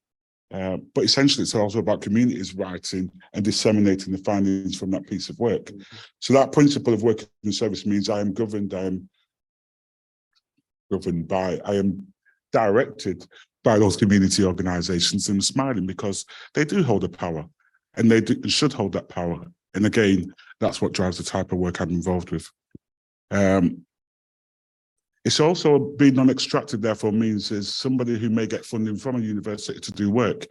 But essentially, it's also about communities writing and disseminating the findings from that piece of work. So that principle of working in service means I am governed, I am directed by those community organizations, and I'm smiling because they do hold a power, and they should hold that power. And again, that's what drives the type of work I'm involved with. It's also being non-extractive, therefore, means as somebody who may get funding from a university to do work,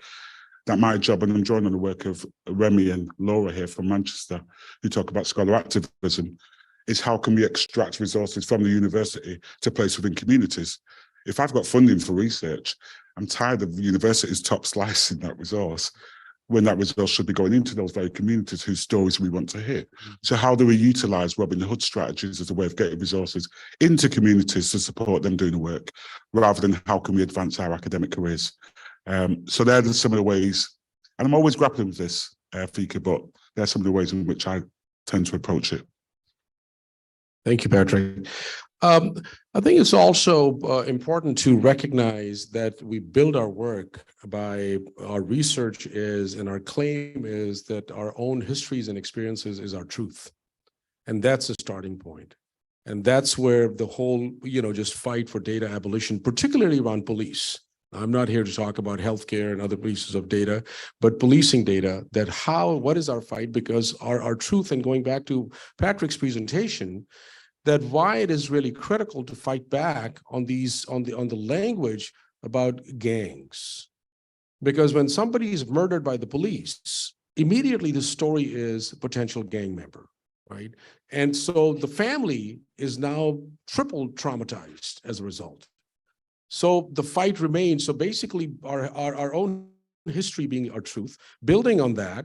that my job, and I'm drawing on the work of Remy and Laura here from Manchester, who talk about scholar activism, is how can we extract resources from the university to place within communities? If I've got funding for research, I'm tired of the university's top slicing that resource, when that resource should be going into those very communities whose stories we want to hear. So how do we utilize Robin Hood strategies as a way of getting resources into communities to support them doing the work, rather than how can we advance our academic careers? So they're some of the ways, and I'm always grappling with this, Fika, but there are some of the ways in which I tend to approach it. Thank you, Patrick. I think it's also important to recognize that we build our work by our research is, and our claim is that our own histories and experiences is our truth. And that's a starting point. And that's where the whole, just fight for data abolition, particularly around police. I'm not here to talk about healthcare and other pieces of data, but policing data, what is our fight? Because our truth, and going back to Patrick's presentation, that why it is really critical to fight back on the language about gangs. Because when somebody is murdered by the police, immediately the story is a potential gang member, right? And so the family is now triple traumatized as a result. So the fight remains. So basically our own history being our truth, building on that.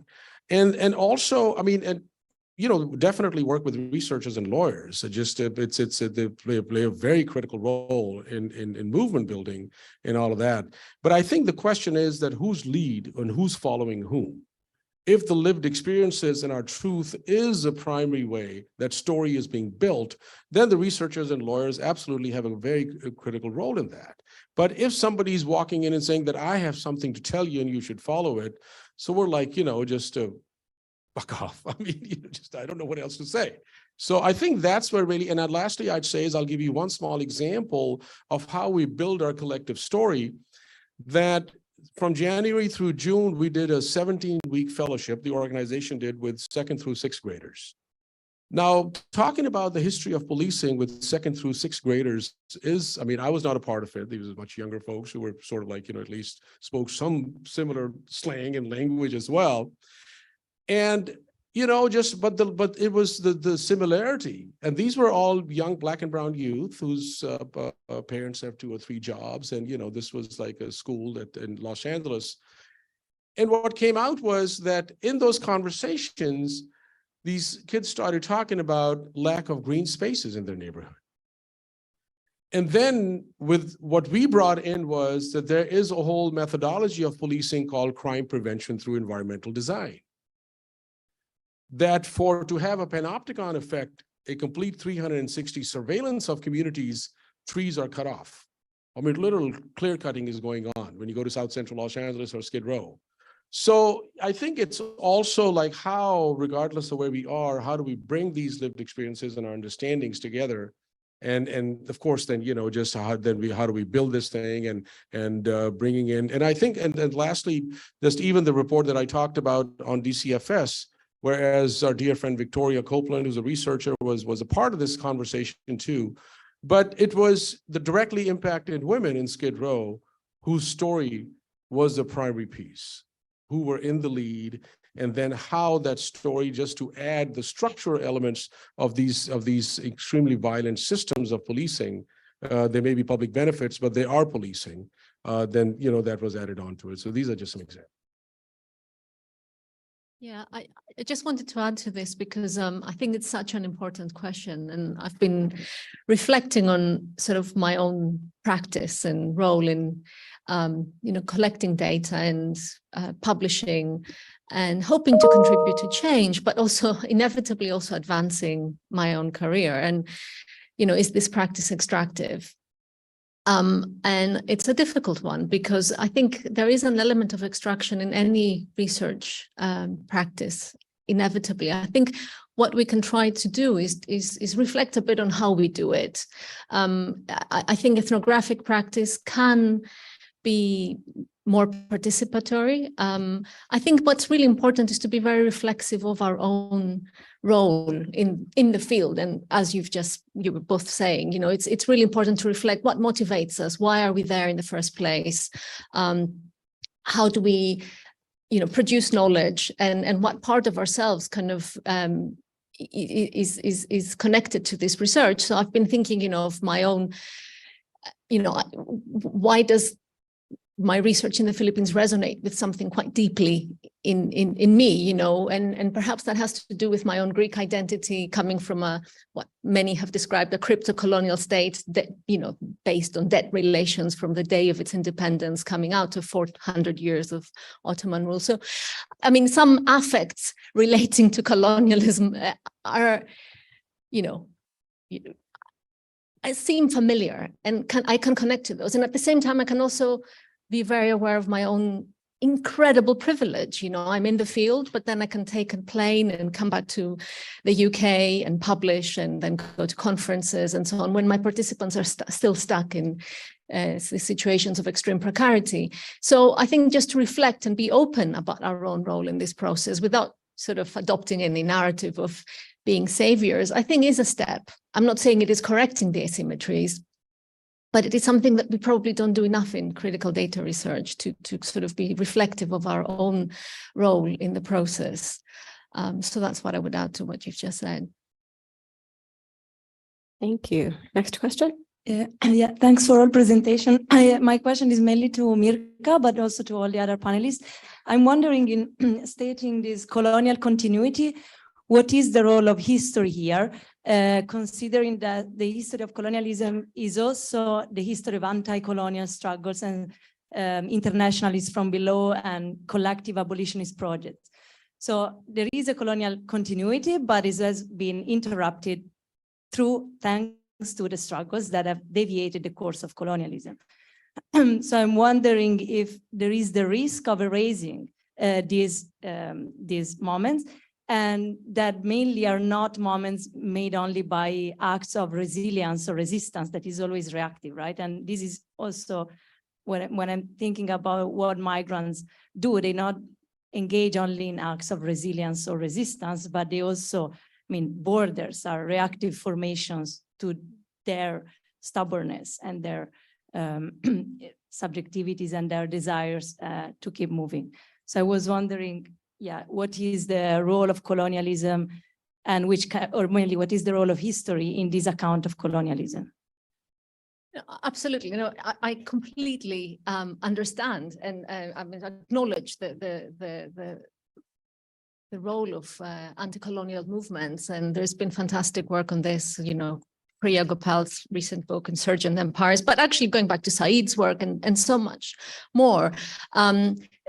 And also, definitely work with researchers and lawyers. They play a very critical role in movement building and all of that. But I think the question is that who's lead and who's following whom? If the lived experiences and our truth is a primary way that story is being built, then the researchers and lawyers absolutely have a very critical role in that. But if somebody's walking in and saying that I have something to tell you and you should follow it, so we're like, just fuck off. I don't know what else to say. So I think that's where really, and lastly, I'd say is I'll give you one small example of how we build our collective story. That from January through June, we did a 17-week fellowship, the organization did, with 2nd through 6th graders. Now, talking about the history of policing with 2nd through 6th graders is, I was not a part of it. These were much younger folks who were sort of like, at least spoke some similar slang and language as well. And, but it was the similarity. And these were all young Black and brown youth whose parents have 2 or 3 jobs. And, this was like a school in Los Angeles. And what came out was that in those conversations, these kids started talking about lack of green spaces in their neighborhood. And then with what we brought in was that there is a whole methodology of policing called crime prevention through environmental design. That to have a panopticon effect, a complete 360 surveillance of communities, trees are cut off. Literal clear cutting is going on when you go to South Central Los Angeles or Skid Row. So I think it's also like how, regardless of where we are, how do we bring these lived experiences and our understandings together? And of course, then, just how do we build this thing and bringing in, and I think, and lastly, just even the report that I talked about on DCFS, whereas our dear friend Victoria Copeland, who's a researcher, was a part of this conversation too. But it was the directly impacted women in Skid Row whose story was the primary piece, who were in the lead, and then how that story, just to add the structural elements of these extremely violent systems of policing, they may be public benefits, but they are policing, then, that was added onto it. So these are just some examples. Yeah, I just wanted to add to this because I think it's such an important question, and I've been reflecting on sort of my own practice and role in, collecting data and publishing and hoping to contribute to change, but also inevitably also advancing my own career. And, is this practice extractive? And it's a difficult one because I think there is an element of extraction in any research practice, inevitably. I think what we can try to do is reflect a bit on how we do it. I think ethnographic practice can be more participatory. I think what's really important is to be very reflexive of our own role in the field. And as you were both saying, it's really important to reflect what motivates us. Why are we there in the first place? How do we, produce knowledge, and what part of ourselves kind of is connected to this research? So I've been thinking, of my own, why does my research in the Philippines resonate with something quite deeply in me, you know, and perhaps that has to do with my own Greek identity, coming from what many have described a crypto-colonial state that, you know, based on debt relations from the day of its independence, coming out to 400 years of Ottoman rule. So, I mean, some affects relating to colonialism are, you know, seem familiar, and I can connect to those. And at the same time, I can also be very aware of my own incredible privilege. You know, I'm in the field, but then I can take a plane and come back to the UK and publish, and then go to conferences and so on, when my participants are still stuck in situations of extreme precarity. So I think just to reflect and be open about our own role in this process without sort of adopting any narrative of being saviors, I think is a step. I'm not saying it is correcting the asymmetries, but it is something that we probably don't do enough in critical data research to sort of be reflective of our own role in the process. So that's what I would add to what you've just said. Thank you. Next question. Yeah, thanks for all presentation. My question is mainly to Mirca, but also to all the other panelists. I'm wondering, in stating this colonial continuity, what is the role of history here, considering that the history of colonialism is also the history of anti-colonial struggles and internationalists from below and collective abolitionist projects. So there is a colonial continuity, but it has been interrupted thanks to the struggles that have deviated the course of colonialism. So I'm wondering if there is the risk of erasing these moments, and that mainly are not moments made only by acts of resilience or resistance that is always reactive, right? And this is also when I'm thinking about what migrants do, they not engage only in acts of resilience or resistance, but they also, I mean, borders are reactive formations to their stubbornness and their subjectivities and their desires to keep moving. So I was wondering, yeah, what is the role of colonialism, and or mainly what is the role of history in this account of colonialism? Absolutely, you know, I completely understand and I mean, acknowledge the role of anti-colonial movements, and there's been fantastic work on this, you know, Priya Gopal's recent book, Insurgent Empires, but actually going back to Said's work and so much more.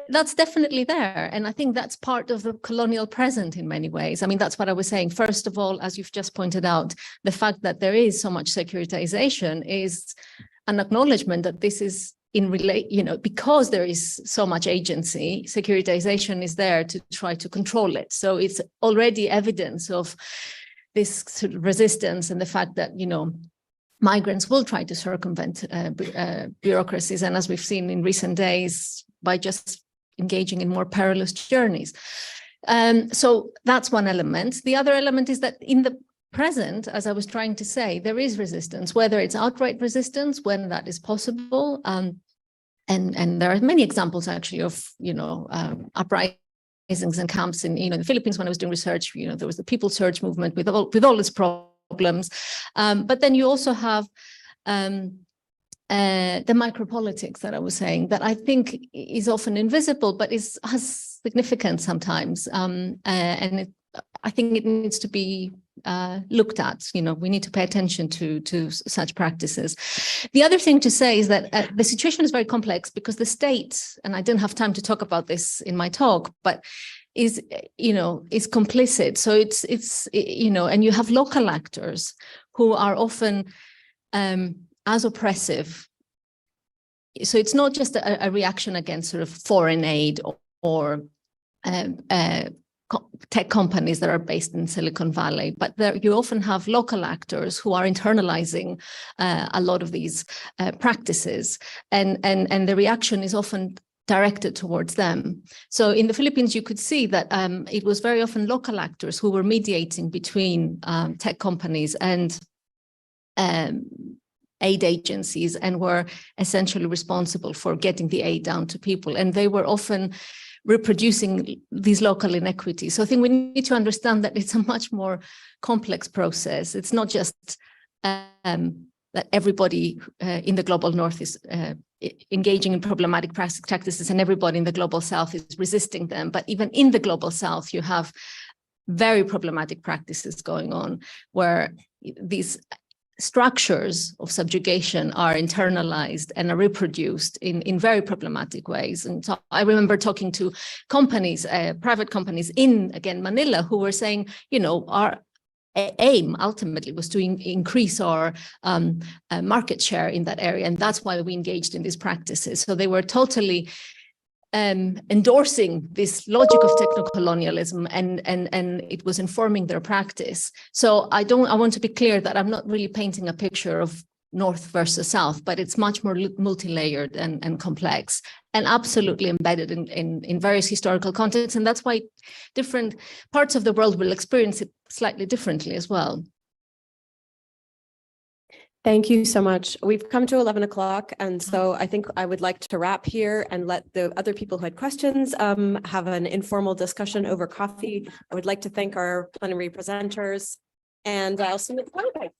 That's definitely there. And I think that's part of the colonial present in many ways. I mean, that's what I was saying. First of all, as you've just pointed out, the fact that there is so much securitization is an acknowledgement that this is you know, because there is so much agency, securitization is there to try to control it. So it's already evidence of this sort of resistance and the fact that, you know, migrants will try to circumvent bureaucracies. And as we've seen in recent days, by just engaging in more perilous journeys. So that's one element. The other element is that in the present, as I was trying to say, there is resistance, whether it's outright resistance, when that is possible. And there are many examples actually of, you know, uprisings and camps in, you know, the Philippines. When I was doing research, you know, there was the People Search movement with all its problems. But then you also have the micropolitics that I was saying, that I think is often invisible, but has significance sometimes. And I think it needs to be looked at. You know, we need to pay attention to such practices. The other thing to say is that the situation is very complex because the state, and I didn't have time to talk about this in my talk, but is complicit. So it's you know, and you have local actors who are often as oppressive. So it's not just a reaction against sort of foreign aid or tech companies that are based in Silicon Valley, but there you often have local actors who are internalizing a lot of these practices, and the reaction is often directed towards them. So in the Philippines, you could see that it was very often local actors who were mediating between tech companies and aid agencies, and were essentially responsible for getting the aid down to people. And they were often reproducing these local inequities. So I think we need to understand that it's a much more complex process. It's not just that everybody in the global north is engaging in problematic practices, and everybody in the global south is resisting them. But even in the global south, you have very problematic practices going on where these structures of subjugation are internalized and are reproduced in very problematic ways. And so I remember talking to companies, private companies in, again, Manila, who were saying, you know, our aim ultimately was to increase our market share in that area. And that's why we engaged in these practices. So they were totally endorsing this logic of technocolonialism, and it was informing their practice. So I want to be clear that I'm not really painting a picture of North versus South, but it's much more multi-layered and complex, and absolutely embedded in various historical contexts. And that's why different parts of the world will experience it slightly differently as well. Thank you so much. We've come to 11 o'clock, and so I think I would like to wrap here and let the other people who had questions have an informal discussion over coffee. I would like to thank our plenary presenters, and I'll see you at the